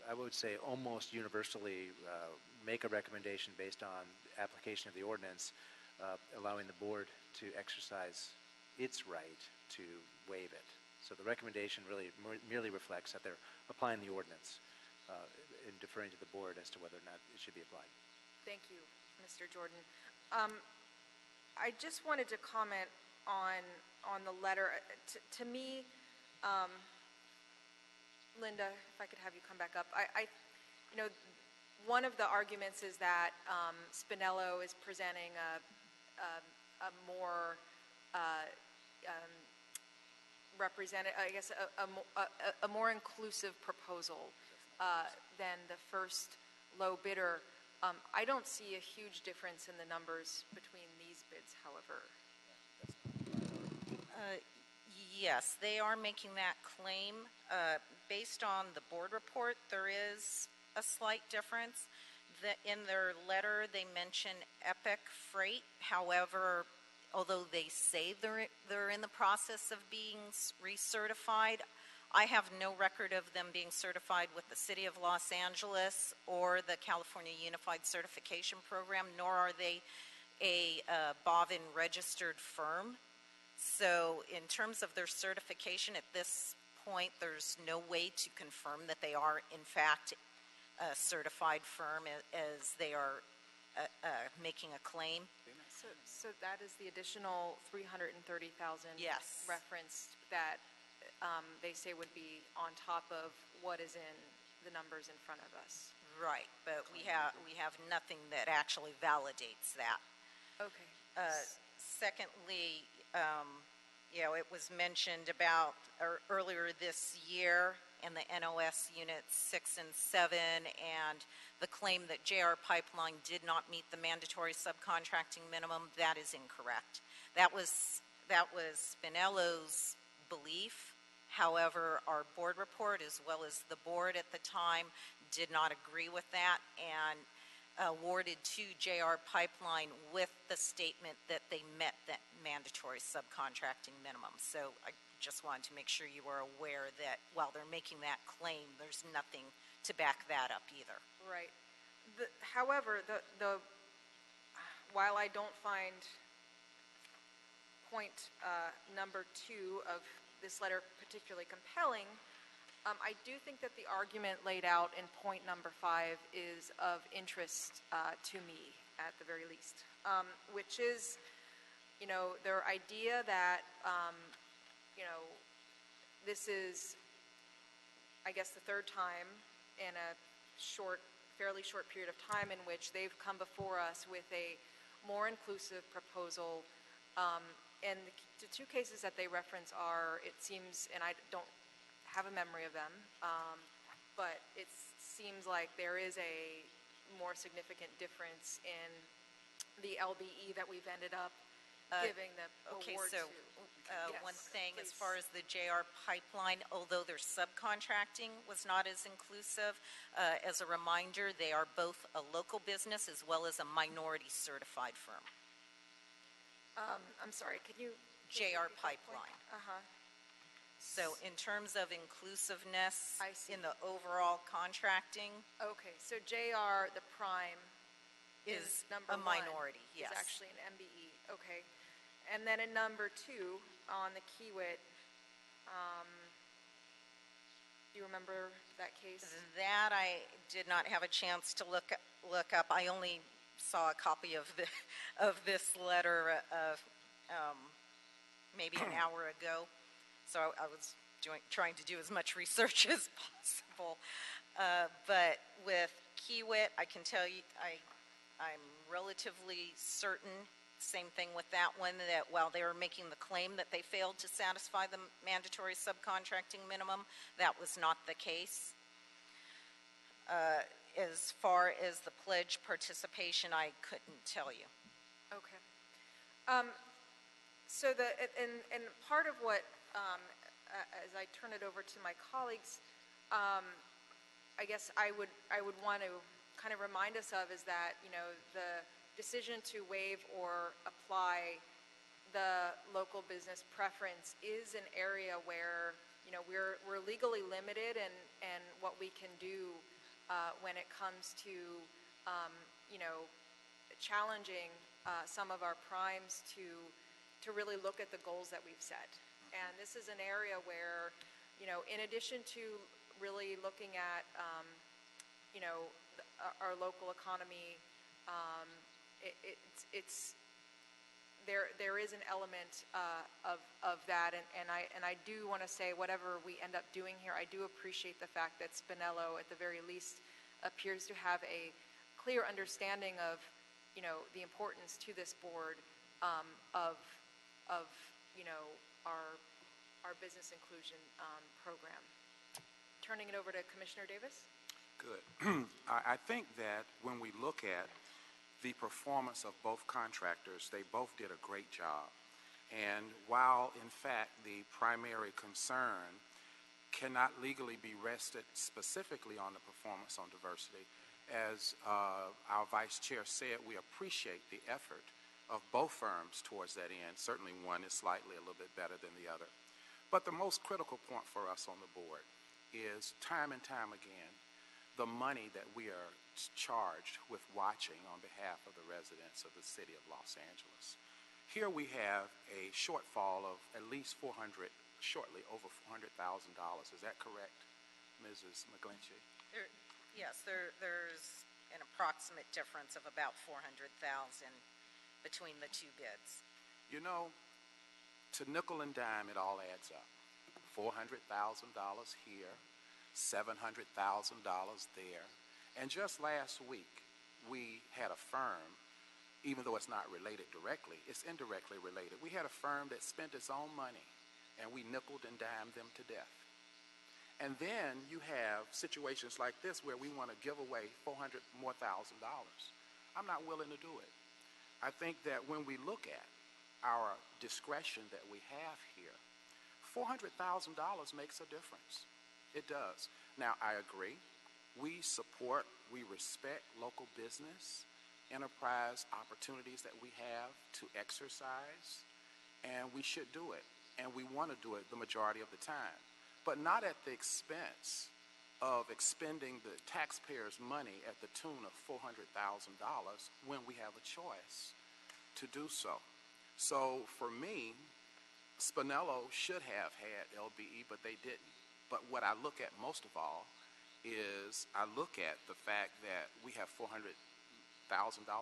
I would say, almost universally make a recommendation based on application of the ordinance, allowing the board to exercise its right to waive it. So the recommendation really merely reflects that they're applying the ordinance and deferring to the board as to whether or not it should be applied. Thank you, Mr. Jordan. I just wanted to comment on the letter. To me, Linda, if I could have you come back up. You know, one of the arguments is that Spinello is presenting a more a more inclusive proposal than the first low bidder. I don't see a huge difference in the numbers between these bids, however. Yes, they are making that claim. Based on the board report, there is a slight difference. In their letter, they mention Epic Freight. However, although they say they're in the process of being recertified, I have no record of them being certified with the City of Los Angeles or the California Unified Certification Program, nor are they a BOVIN registered firm. So in terms of their certification at this point, there's no way to confirm that they are in fact a certified firm as they are making a claim. So that is the additional $330,000 yes. referenced that they say would be on top of what is in the numbers in front of us. Right, but we have nothing that actually validates that. Okay. Secondly, you know, it was mentioned about earlier this year in the NOS Units 6 and 7, and the claim that JR Pipeline did not meet the mandatory subcontracting minimum. That is incorrect. That was Spinello's belief. However, our board report, as well as the board at the time, did not agree with that and awarded to JR Pipeline with the statement that they met that mandatory subcontracting minimum. So I just wanted to make sure you were aware that while they're making that claim, there's nothing to back that up either. Right. However, while I don't find point number 2 of this letter particularly compelling, I do think that the argument laid out in point number 5 is of interest to me, at the very least, which is, their idea that, this is, I guess, the third time in a fairly short period of time in which they've come before us with a more inclusive proposal. And the two cases that they reference are, it seems, and I don't have a memory of them, but it seems like there is a more significant difference in the LBE that we've ended up giving the Okay, award so to. one Yes, thing, as please. far as the JR pipeline, although their subcontracting was not as inclusive, as a reminder, they are both a local business as well as a minority certified firm. I'm sorry, could you? JR pipeline. Uh-huh. So in terms of inclusiveness I see. in the overall contracting, Okay, so JR, the prime, is number a 1. minority, yes. Is actually an MBE, okay. And then in number 2, on the Kiewit, do you remember that case? That I did not have a chance to look up. I only saw a copy of this letter maybe an hour ago, so I was trying to do as much research as possible. But with Kiewit, I can tell you, I'm relatively certain, same thing with that one, that while they were making the claim that they failed to satisfy the mandatory subcontracting minimum, that was not the case. As far as the pledge participation, I couldn't tell you. Okay. So and part of what, as I turn it over to my colleagues, I guess I would want to kind of remind us of is that, the decision to waive or apply the local business preference is an area where, we're legally limited and what we can do when it comes to, challenging some of our primes to really look at the goals that we've set. And this is an area where, in addition to really looking at, our local economy, there is an element of that, and I do want to say, whatever we end up doing here, I do appreciate the fact that Spinello, at the very least, appears to have a clear understanding of, the importance to this board of our business inclusion program. Turning it over to Commissioner Davis. Good. I think that when we look at the performance of both contractors, they both did a great job. And while, in fact, the primary concern cannot legally be rested specifically on the performance on diversity, as our Vice Chair said, we appreciate the effort of both firms towards that end. Certainly one is slightly a little bit better than the other. But the most critical point for us on the board is time and time again, the money that we are charged with watching on behalf of the residents of the city of Los Angeles. Here we have a shortfall of at least shortly over $400,000. Is that correct, Mrs. McGlinchey? Yes, there's an approximate difference of about $400,000 between the two bids. To nickel and dime, it all adds up. $400,000 here, $700,000 there. And just last week, we had a firm, even though it's not related directly, it's indirectly related. We had a firm that spent its own money, and we nickeled and dimed them to death. And then you have situations like this where we want to give away $400,000 more. I'm not willing to do it. I think that when we look at our discretion that we have here, $400,000 makes a difference. It does. Now, I agree. We support, we respect local business, enterprise opportunities that we have to exercise, and we should do it. And we want to do it the majority of the time, but not at the expense of expending the taxpayers' money at the tune of $400,000 when we have a choice to do so. So for me, Spinello should have had LBE, but they didn't. But what I look at most of all is I look at the fact that we have $400,000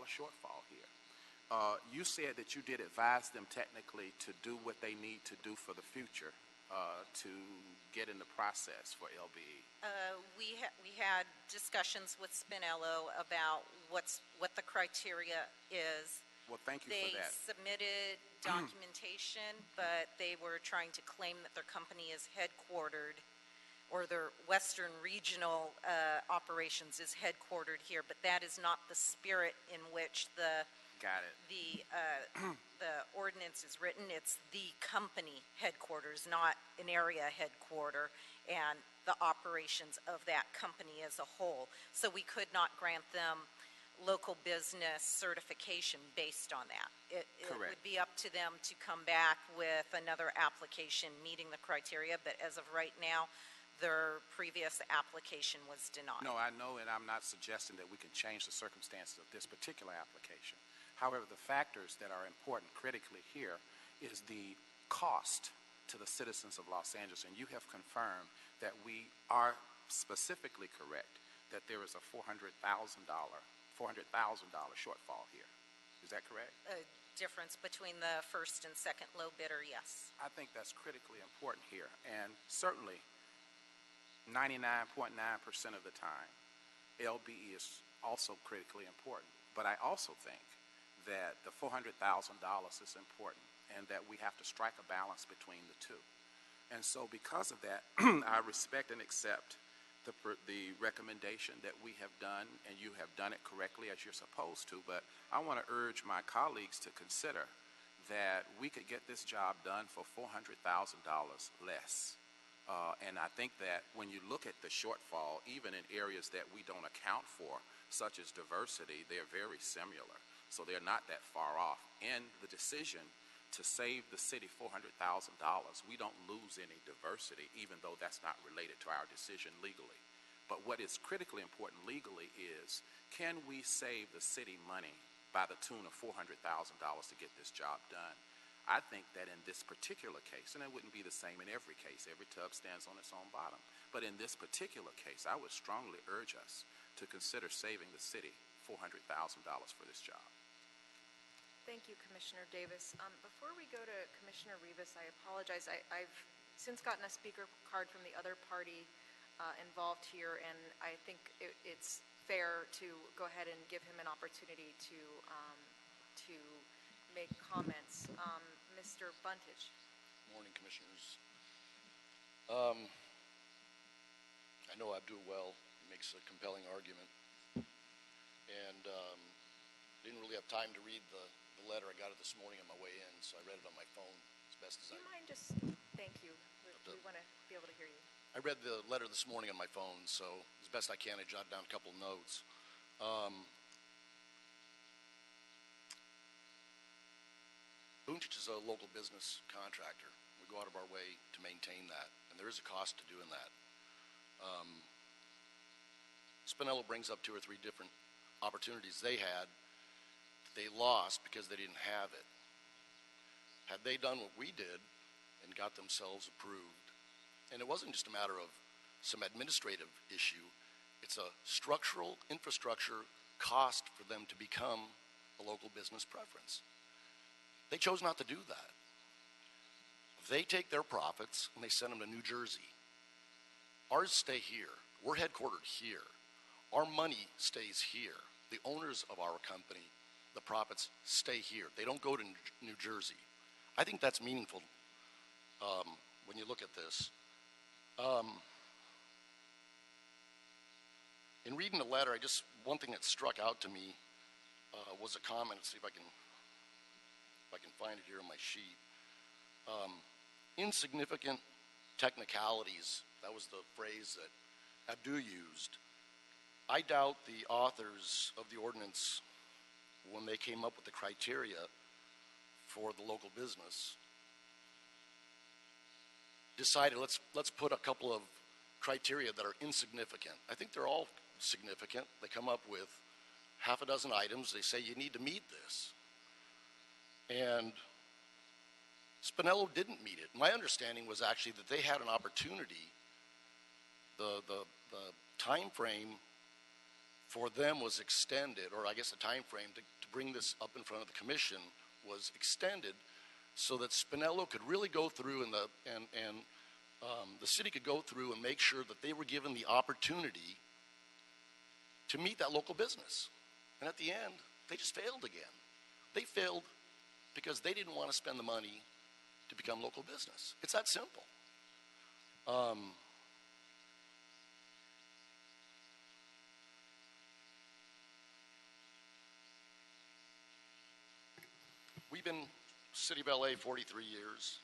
shortfall here. You said that you did advise them technically to do what they need to do for the future to get in the process for LBE. We had discussions with Spinello about what the criteria is. Well, thank you They for that. submitted documentation, but they were trying to claim that their company is headquartered, or their Western regional operations is headquartered here, but that is not the spirit in which the Got it. the ordinance is written. It's the company headquarters, not an area headquarter, and the operations of that company as a whole. So we could not grant them local business certification based on that. It would be up to them to come back with another application meeting the criteria, but as of right now, their previous application was denied. No, I know, and I'm not suggesting that we can change the circumstances of this particular application. However, the factors that are important critically here is the cost to the citizens of Los Angeles, and you have confirmed that we are specifically correct that there is a $400,000 shortfall here. Is that correct? A difference between the first and second low bidder, yes. I think that's critically important here, and certainly 99.9% of the time, LBE is also critically important. But I also think that the $400,000 is important and that we have to strike a balance between the two. And so because of that, I respect and accept the recommendation that we have done, and you have done it correctly as you're supposed to, but I want to urge my colleagues to consider that we could get this job done for $400,000 less. And I think that when you look at the shortfall, even in areas that we don't account for, such as diversity, they're very similar. So they're not that far off. And the decision to save the city $400,000, we don't lose any diversity, even though that's not related to our decision legally. But what is critically important legally is, can we save the city money by the tune of $400,000 to get this job done? I think that in this particular case, and it wouldn't be the same in every case, every tub stands on its own bottom, but in this particular case, I would strongly urge us to consider saving the city $400,000 for this job. Thank you, Commissioner Davis. Before we go to Commissioner Rivas, I apologize. I've since gotten a speaker card from the other party involved here, and I think it's fair to go ahead and give him an opportunity to make comments. Mr. Buntage. Morning, Commissioners. I know Abdul well. He makes a compelling argument. And didn't really have time to read the letter. I got it this morning on my way in, so I read it on my phone as best as I could. Do you mind just, thank you. We want to be able to hear you. I read the letter this morning on my phone, so as best I can, I jotted down a couple of notes. Mtg is a local business contractor. We go out of our way to maintain that, and there is a cost to doing that. Spinello brings up 2 or 3 different opportunities they had that they lost because they didn't have it. Had they done what we did and got themselves approved, and it wasn't just a matter of some administrative issue, it's a structural infrastructure cost for them to become a local business preference. They chose not to do that. They take their profits and they send them to New Jersey. Ours stay here. We're headquartered here. Our money stays here. The owners of our company, the profits stay here. They don't go to New Jersey. I think that's meaningful when you look at this. In reading the letter, one thing that struck out to me was a comment. Let's see if I can find it here on my sheet. Insignificant technicalities, that was the phrase that Abdu used. I doubt the authors of the ordinance, when they came up with the criteria for the local business, decided let's put a couple of criteria that are insignificant. I think they're all significant. They come up with half a dozen items. They say you need to meet this. And Spinello didn't meet it. My understanding was actually that they had an opportunity the time frame for them was extended, or I guess the time frame to bring this up in front of the commission was extended so that Spinello could really go through and the city could go through and make sure that they were given the opportunity to meet that local business. And at the end, they just failed again. They failed because they didn't want to spend the money to become local business. It's that simple. We've been City of LA 43 years.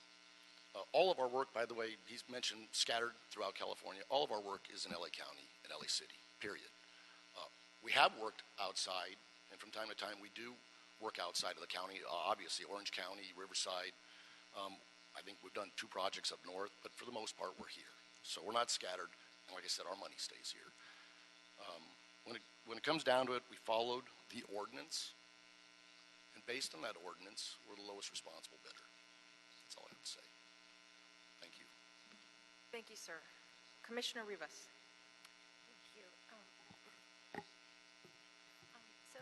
All of our work, by the way, he's mentioned scattered throughout California. All of our work is in LA County and LA City, period. We have worked outside, and from time to time we do work outside of the county, obviously Orange County, Riverside. I think we've done 2 projects up north, but for the most part we're here. So we're not scattered, and like I said, our money stays here. When it comes down to it, we followed the ordinance, and based on that ordinance, we're the lowest responsible bidder. That's all I have to say. Thank you. Thank you, sir. Commissioner Rivas. Thank you. So,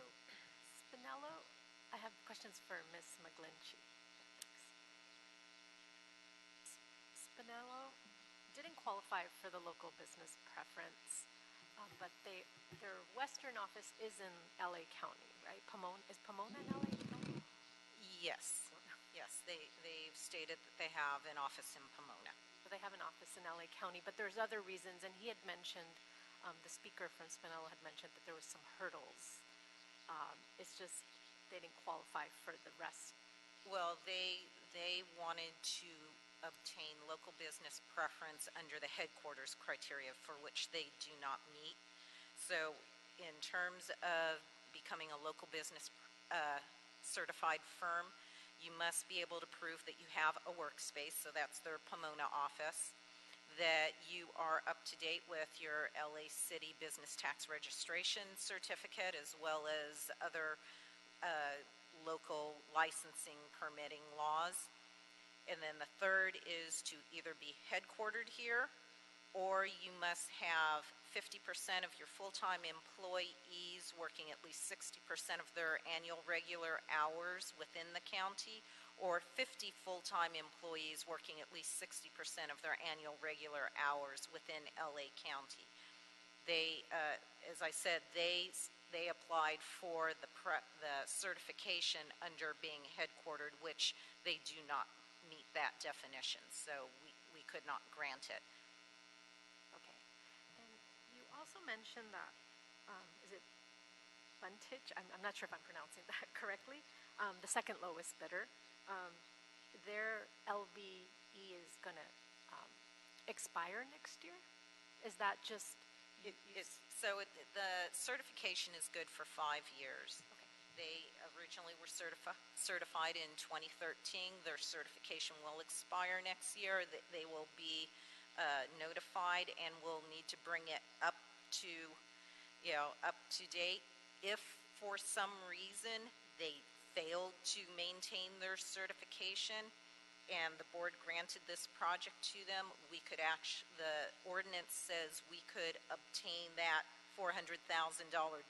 Spinello, I have questions for Ms. McGlinchey. Thanks. Spinello didn't qualify for the local business preference, but their western office is in LA County, right? Is Pomona in LA County? Yes. Yes, they've stated that they have an office in Pomona. So they have an office in LA County, but there's other reasons, and he had mentioned, the speaker from Spinello had mentioned that there was some hurdles. It's just they didn't qualify for the rest. Well, they wanted to obtain local business preference under the headquarters criteria, for which they do not meet. So in terms of becoming a local business certified firm, you must be able to prove that you have a workspace, so that's their Pomona office, that you are up to date with your LA City business tax registration certificate, as well as other local licensing permitting laws. And then the third is to either be headquartered here, or you must have 50% of your full-time employees working at least 60% of their annual regular hours within the county, or 50 full-time employees working at least 60% of their annual regular hours within LA County. They, as I said, they applied for the certification under being headquartered, which they do not meet that definition, so we could not grant it. Okay. And you also mentioned that, is it Buntage? I'm not sure if I'm pronouncing that correctly. The second lowest bidder. Their LBE is going to expire next year? Is that just... The certification is good for 5 years. Okay. They originally were certified in 2013. Their certification will expire next year. They will be notified and will need to bring it up to date. If for some reason they failed to maintain their certification and the board granted this project to them, the ordinance says we could obtain that $400,000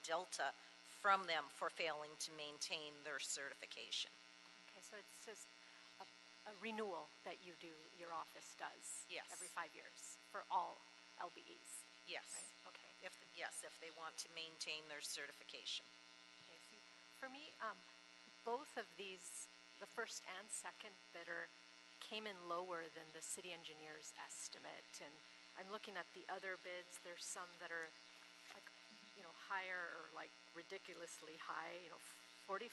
delta from them for failing to maintain their certification. Okay, so it's just a renewal that your office does. Yes. Every 5 years for all LBEs. Yes. Right? Okay. If they want to maintain their certification. Okay. See, for me, both of these, the first and second bidder, came in lower than the city engineer's estimate. And I'm looking at the other bids. There's some that are like, higher or like ridiculously high, 4,500%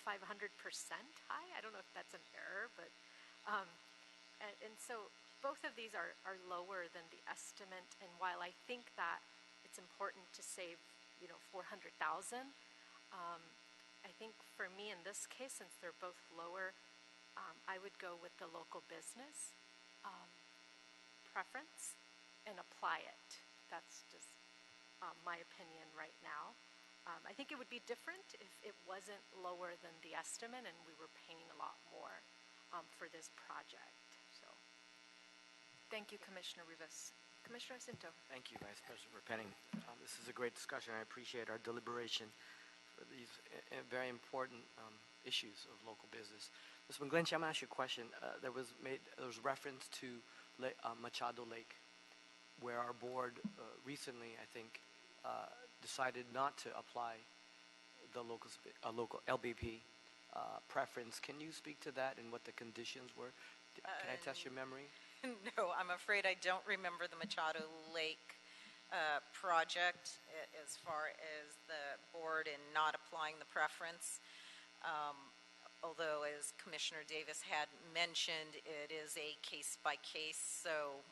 high. I don't know if that's an error, but, and so both of these are lower than the estimate. And while I think that it's important to save, 400,000, I think for me in this case, since they're both lower, I would go with the local business preference and apply it. That's just my opinion right now. I think it would be different if it wasn't lower than the estimate and we were paying a lot more for this project. So, Thank you, Commissioner Rivas. Commissioner Jacinto. Thank you, Vice President Repenning. This is a great discussion. I appreciate our deliberation for these very important issues of local business. Ms. McGlinchey, I'm going to ask you a question. There was reference to Machado Lake, where our board recently, I think, decided not to apply the local LBP preference. Can you speak to that and what the conditions were? Can I test your memory? No, I'm afraid I don't remember the Machado Lake project as far as the board and not applying the preference. Although, as Commissioner Davis had mentioned, it is a case-by-case, so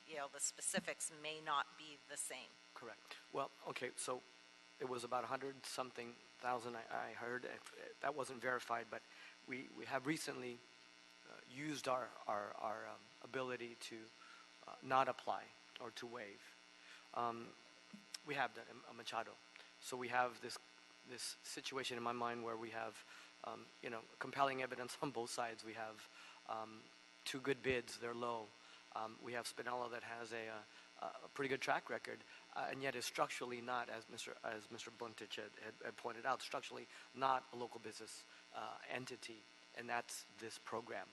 the specifics may not be the same. Correct. Well, okay, so it was about 100-something thousand I heard. That wasn't verified, but we have recently used our ability to not apply or to waive. We have done a Machado. So we have this situation in my mind where we have compelling evidence on both sides. We have two good bids, they're low. We have Spinello that has a pretty good track record, and yet is structurally not, as Mr. Buntich had pointed out, structurally not a local business entity, and that's this program.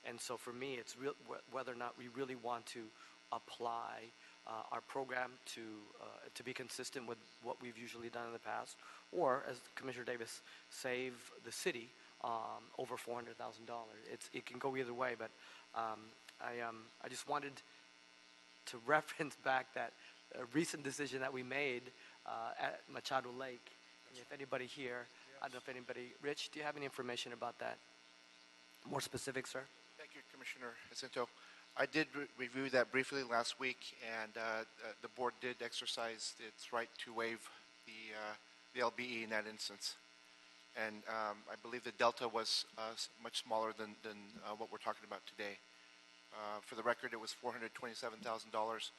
And so for me, it's whether or not we really want to apply our program to be consistent with what we've usually done in the past, or, as Commissioner Davis, save the city over $400,000. It can go either way, but I just wanted to reference back that recent decision that we made at Machado Lake. And if anybody here, I don't know if anybody, Rich, do you have any information about that? More specific, sir? Thank you, Commissioner Jacinto. I did review that briefly last week, and the board did exercise its right to waive the LBE in that instance. And I believe the delta was much smaller than what we're talking about today. For the record, it was $427,000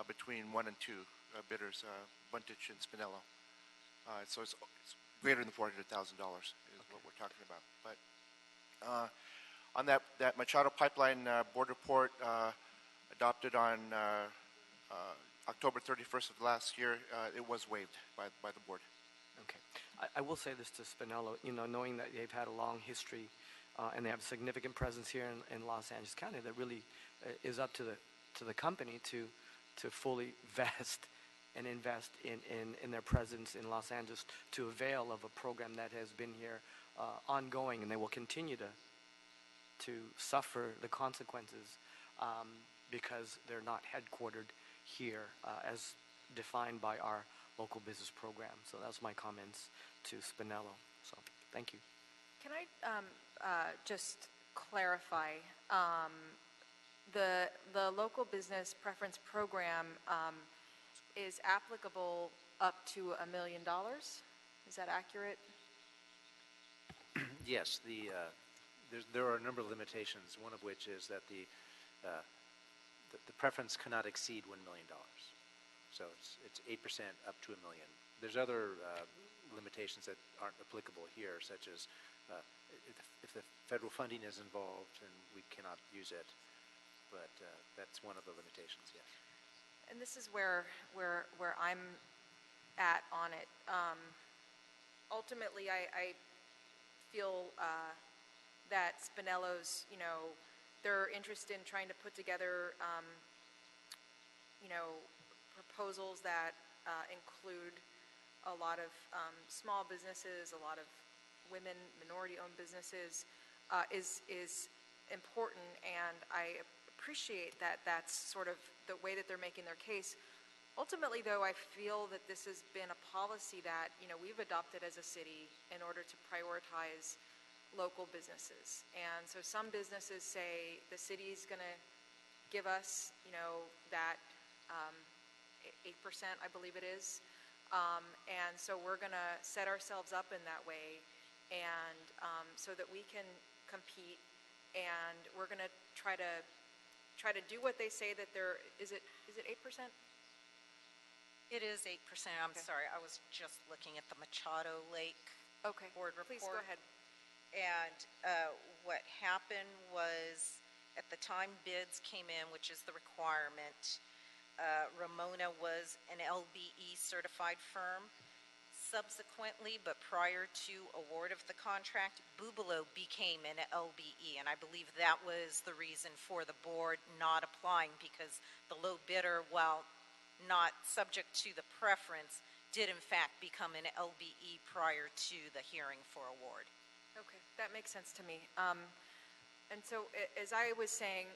between one and two bidders, Buntich and Spinello. So it's greater than $400,000 is what we're talking about. But on that Machado Pipeline board report adopted on October 31st of last year, it was waived by the board. Okay. I will say this to Spinello, knowing that they've had a long history and they have a significant presence here in Los Angeles County, that really is up to the company to fully vest and invest in their presence in Los Angeles to avail of a program that has been here ongoing, and they will continue to suffer the consequences because they're not headquartered here as defined by our local business program. So that's my comments to Spinello. So thank you. Can I just clarify? The local business preference program is applicable up to $1 million. Is that accurate? Yes, there are a number of limitations, one of which is that the preference cannot exceed $1 million. So it's 8% up to $1 million. There's other limitations that aren't applicable here, such as if the federal funding is involved, then we cannot use it. But that's one of the limitations, yes. And this is where I'm at on it. Ultimately, I feel that Spinello's, they're interested in trying to put together, proposals that include a lot of small businesses, a lot of women, minority-owned businesses, is important, and I appreciate that that's sort of the way that they're making their case. Ultimately, though, I feel that this has been a policy that, we've adopted as a city in order to prioritize local businesses. And so some businesses say the city's going to give us, that 8%, I believe it is. And so we're going to set ourselves up in that way, and so that we can compete, and we're going to try to do what they say that they're, is it 8%? It is 8%. I'm sorry, I was just looking at the Machado Lake board report. Please go ahead. And what happened was, at the time bids came in, which is the requirement, Ramona was an LBE certified firm. Subsequently, but prior to award of the contract, Bubalo became an LBE, and I believe that was the reason for the board not applying, because the low bidder, while not subject to the preference, did in fact become an LBE prior to the hearing for award. Okay, that makes sense to me. And so, as I was saying,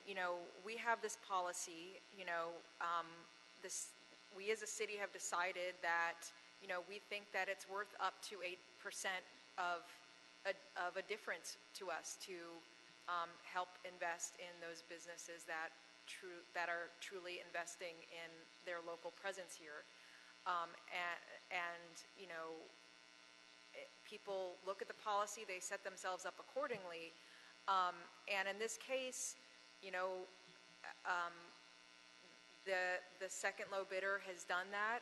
we have this policy, we as a city have decided that, we think that it's worth up to 8% of a difference to us to help invest in those businesses that are truly investing in their local presence here. People look at the policy, they set themselves up accordingly. And in this case, the second low bidder has done that.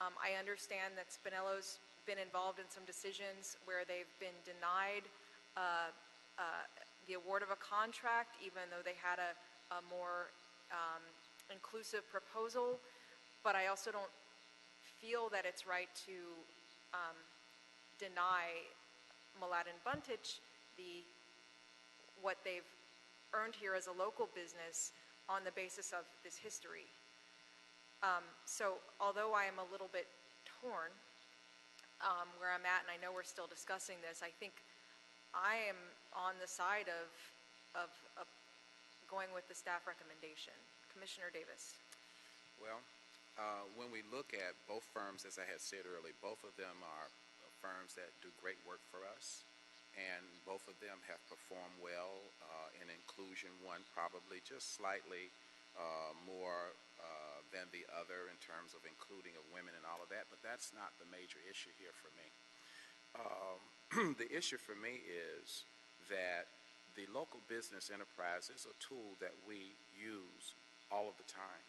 I understand that Spinello's been involved in some decisions where they've been denied the award of a contract, even though they had a more inclusive proposal. But I also don't feel that it's right to deny Mladen Buntage what they've earned here as a local business on the basis of this history. So although I am a little bit torn where I'm at, and I know we're still discussing this, I think I am on the side of going with the staff recommendation. Commissioner Davis. Well, when we look at both firms, as I had said earlier, both of them are firms that do great work for us, and both of them have performed well in inclusion, one probably just slightly more than the other in terms of including of women and all of that, but that's not the major issue here for me. The issue for me is that the local business enterprise is a tool that we use all of the time,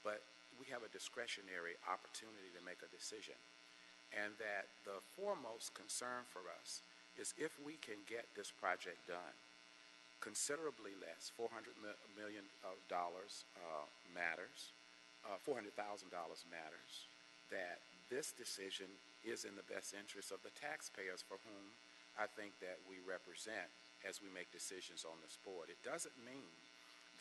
but we have a discretionary opportunity to make a decision, and that the foremost concern for us is if we can get this project done. Considerably less, $400 million matters, $400,000 matters, that this decision is in the best interest of the taxpayers for whom I think that we represent as we make decisions on this board. It doesn't mean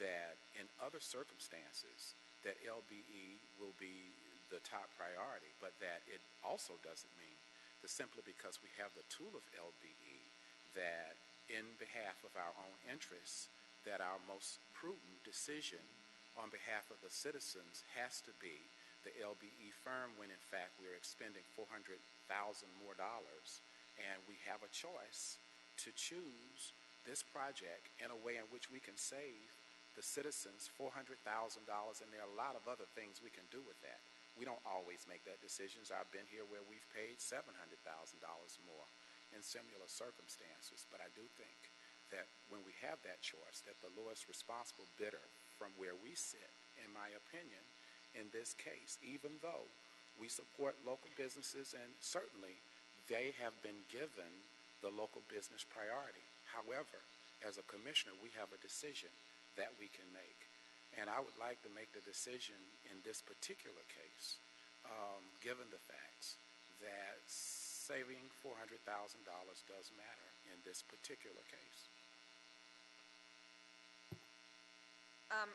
that in other circumstances that LBE will be the top priority, but that it also doesn't mean that simply because we have the tool of LBE that in behalf of our own interests, that our most prudent decision on behalf of the citizens has to be the LBE firm, when in fact we're expending $400,000 more dollars, and we have a choice to choose this project in a way in which we can save the citizens $400,000, and there are a lot of other things we can do with that. We don't always make that decisions. I've been here where we've paid $700,000 more in similar circumstances, but I do think that when we have that choice, that the lowest responsible bidder from where we sit, in my opinion, in this case, even though we support local businesses and certainly they have been given the local business priority. However, as a commissioner, we have a decision that we can make. And I would like to make the decision in this particular case, given the facts, that saving $400,000 does matter in this particular case.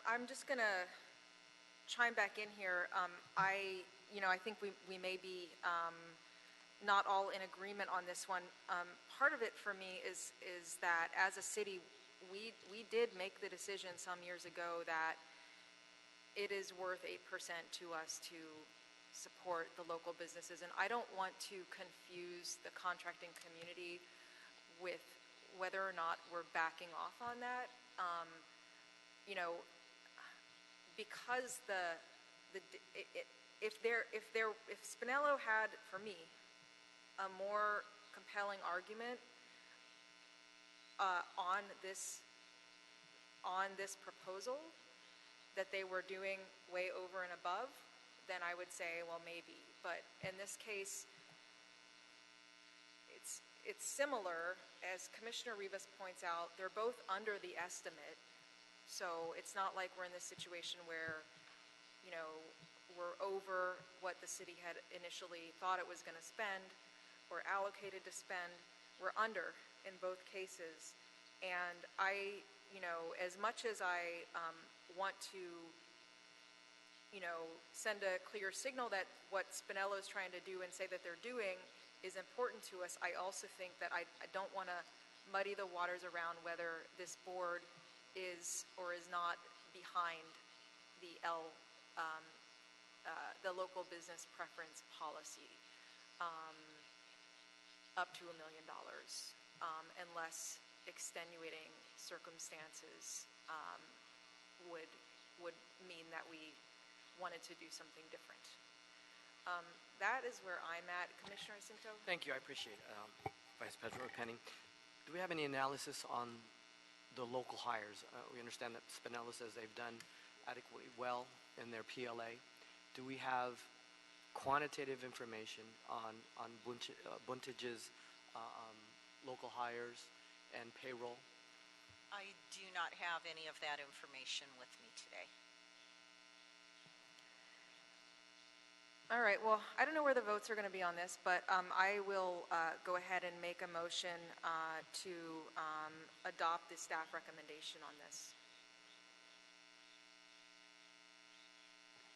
I'm just going to chime back in here. I think we may be not all in agreement on this one. Part of it for me is that as a city, we did make the decision some years ago that it is worth 8% to us to support the local businesses. And I don't want to confuse the contracting community with whether or not we're backing off on that. Because if Spinello had, for me, a more compelling argument on this proposal that they were doing way over and above, then I would say, well, maybe. But in this case, it's similar. As Commissioner Rivas points out, they're both under the estimate. So it's not like we're in this situation where, were over what the city had initially thought it was going to spend or allocated to spend. We're under in both cases. And I, as much as I want to, send a clear signal that what Spinello is trying to do and say that they're doing is important to us, I also think that I don't want to muddy the waters around whether this board is or is not behind the the local business preference policy up to $1 million, unless extenuating circumstances would mean that we wanted to do something different. That is where I'm at. Commissioner Jacinto? Thank you. I appreciate it. Vice President Penning. Do we have any analysis on the local hires? We understand that Spinello says they've done adequately well in their PLA. Do we have quantitative information on Buntage's local hires and payroll? I do not have any of that information with me today. All right, well, I don't know where the votes are going to be on this, but I will go ahead and make a motion to adopt the staff recommendation on this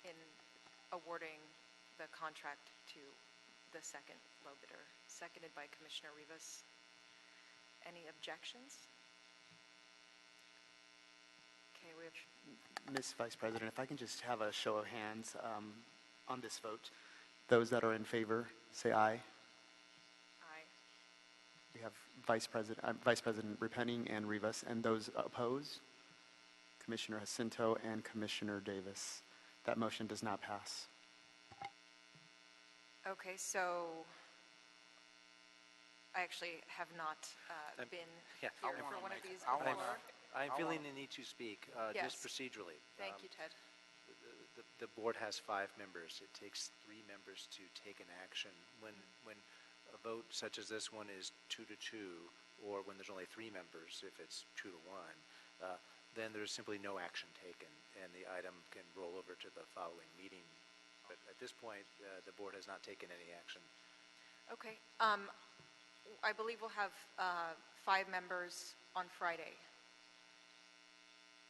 in awarding the contract to the second low bidder, seconded by Commissioner Rivas. Any objections? Okay, we have... Ms. Vice President, if I can just have a show of hands on this vote. Those that are in favor, say aye. Aye. We have Vice President Repenning and Rivas, and those opposed, Commissioner Jacinto and Commissioner Davis. That motion does not pass. Okay, so I actually have not been here for one of these before. I'm feeling the need to speak, Yes. just procedurally. Thank you, Ted. The board has 5 members. It takes 3 members to take an action. When a vote such as this one is 2-2, or when there's only 3 members, if it's 2-1, then there's simply no action taken, and the item can roll over to the following meeting. But at this point, the board has not taken any action. Okay. I believe we'll have 5 members on Friday.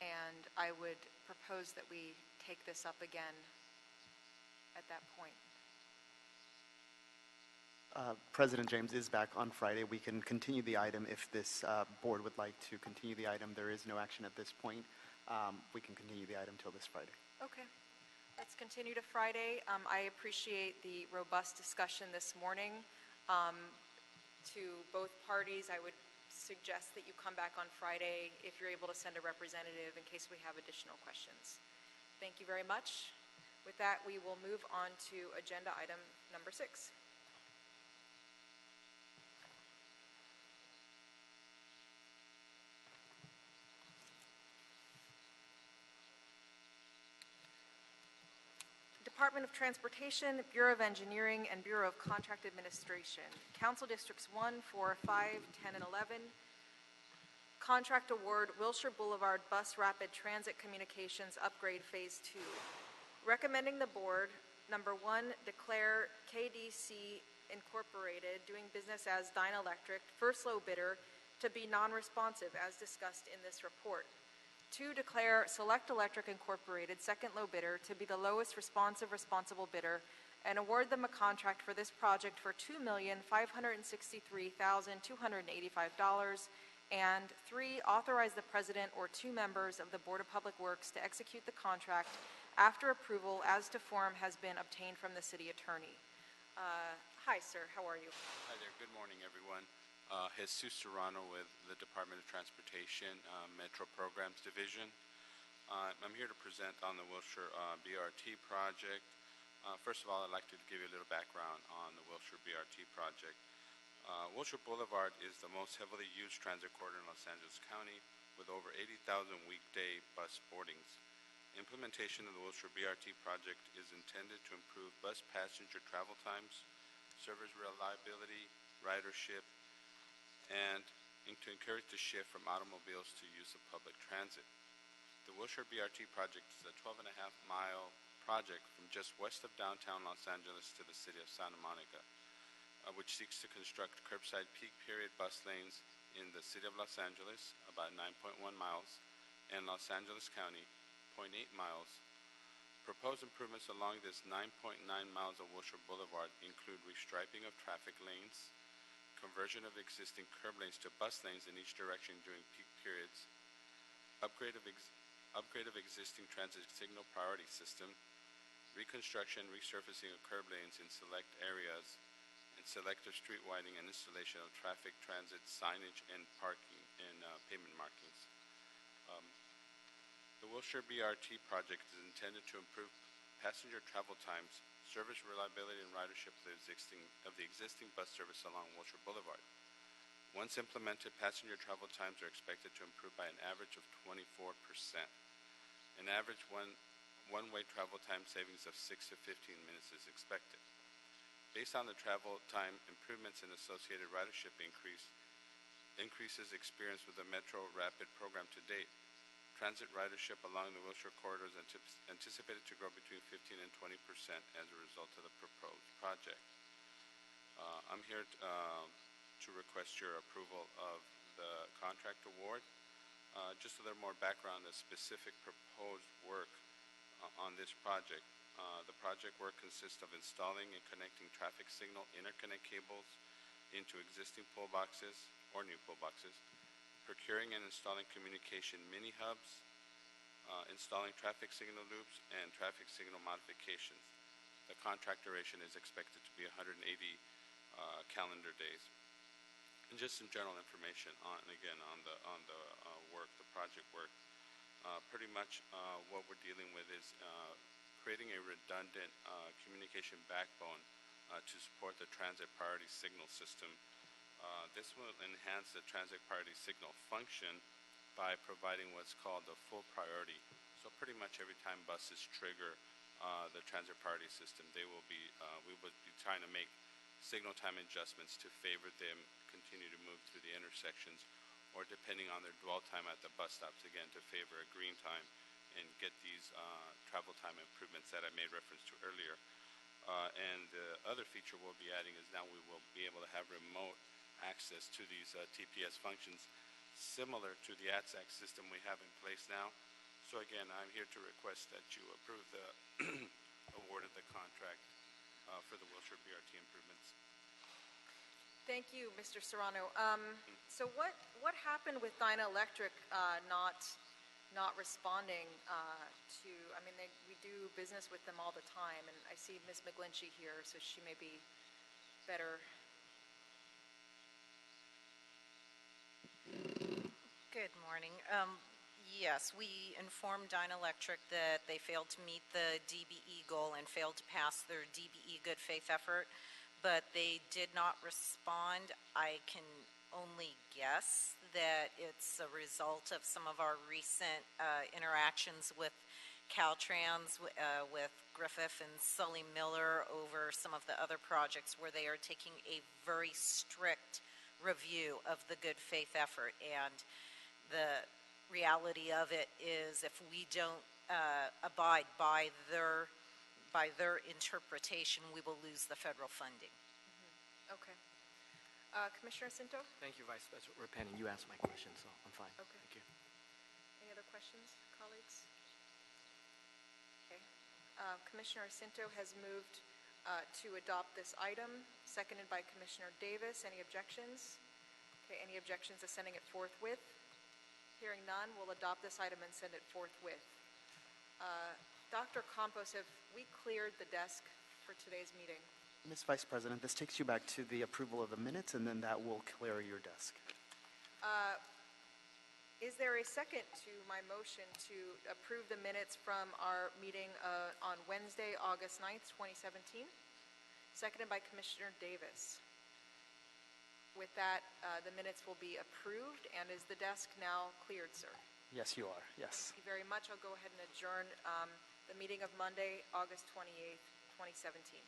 And I would propose that we take this up again at that point. President James is back on Friday. We can continue the item if this board would like to continue the item. There is no action at this point. We can continue the item till this Friday. Okay. Let's continue to Friday. I appreciate the robust discussion this morning. To both parties, I would suggest that you come back on Friday if you're able to send a representative in case we have additional questions. Thank you very much. With that, we will move on to agenda item number 6. Department of Transportation, Bureau of Engineering, and Bureau of Contract Administration. Council Districts 1, 4, 5, 10, and 11. Contract award, Wilshire Boulevard Bus Rapid Transit Communications Upgrade Phase 2. Recommending the board, number 1, declare KDC Incorporated, doing business as Dynalectric, first low bidder, to be non-responsive as discussed in this report. 2, declare Select Electric Incorporated, second low bidder, to be the lowest responsive responsible bidder and award them a contract for this project for $2,563,285. And 3, authorize the president or 2 members of the Board of Public Works to execute the contract after approval as to form has been obtained from the city attorney. Hi, sir. How are you? Hi there. Good morning, everyone. Jesus Serrano with the Department of Transportation Metro Programs Division. I'm here to present on the Wilshire BRT project. First of all, I'd like to give you a little background on the Wilshire BRT project. Wilshire Boulevard is the most heavily used transit corridor in Los Angeles County with over 80,000 weekday bus boardings. Implementation of the Wilshire BRT project is intended to improve bus passenger travel times, service reliability, ridership, and to encourage the shift from automobiles to use of public transit. The Wilshire BRT project is a 12.5-mile project from just west of downtown Los Angeles to the city of Santa Monica, which seeks to construct curbside peak period bus lanes in the city of Los Angeles, about 9.1 miles, and Los Angeles County, 0.8 miles. Proposed improvements along this 9.9 miles of Wilshire Boulevard include restriping of traffic lanes, conversion of existing curb lanes to bus lanes in each direction during peak periods, upgrade of existing transit signal priority system, reconstruction, resurfacing of curb lanes in select areas, and selective street widening and installation of traffic transit signage and parking and pavement markings. The Wilshire BRT project is intended to improve passenger travel times, service reliability, and ridership of the existing bus service along Wilshire Boulevard. Once implemented, passenger travel times are expected to improve by an average of 24%. An average one-way travel time savings of 6 to 15 minutes is expected. Based on the travel time improvements and associated ridership increases experienced with the Metro Rapid program to date, transit ridership along the Wilshire corridor is anticipated to grow between 15 and 20% as a result of the proposed project. I'm here to request your approval of the contract award. Just a little more background, the specific proposed work on this project. The project work consists of installing and connecting traffic signal interconnect cables into existing pole boxes or new pole boxes, procuring and installing communication mini hubs, installing traffic signal loops, and traffic signal modifications. The contract duration is expected to be 180 calendar days. And just some general information on the work, the project work. Pretty much what we're dealing with is creating a redundant communication backbone to support the transit priority signal system. This will enhance the transit priority signal function by providing what's called the full priority. So pretty much every time buses trigger the transit priority system, we will be trying to make signal time adjustments to favor them continue to move through the intersections, or depending on their dwell time at the bus stops, again, to favor a green time and get these travel time improvements that I made reference to earlier. And the other feature we'll be adding is now we will be able to have remote access to these TPS functions similar to the ATSAC system we have in place now. So again, I'm here to request that you approve the award of the contract for the Wilshire BRT improvements. Thank you, Mr. Serrano. So what happened with Dyna Electric not responding to, I mean, we do business with them all the time, and I see Ms. McGlinchey here, so she may be better. Good morning. Yes, we informed Dyna Electric that they failed to meet the DBE goal and failed to pass their DBE good faith effort, but they did not respond. I can only guess that it's a result of some of our recent interactions with Caltrans, with Griffith and Sully Miller over some of the other projects where they are taking a very strict review of the good faith effort. And the reality of it is if we don't abide by their interpretation, we will lose the federal funding. Okay. Commissioner Cinto? Thank you, Vice President Repenning. You asked my question, so I'm fine. Okay. Thank you. Any other questions, colleagues? Okay. Commissioner Cinto has moved to adopt this item, seconded by Commissioner Davis. Any objections? Okay, any objections to sending it forthwith? Hearing none, we'll adopt this item and send it forthwith. Dr. Campos, have we cleared the desk for today's meeting? Ms. Vice President, this takes you back to the approval of the minutes, and then that will clear your desk. Is there a second to my motion to approve the minutes from our meeting on Wednesday, August 9th, 2017? Seconded by Commissioner Davis. With that, the minutes will be approved, and is the desk now cleared, sir? Yes, you are. Yes. Thank you very much. I'll go ahead and adjourn the meeting of Monday, August 28th, 2017.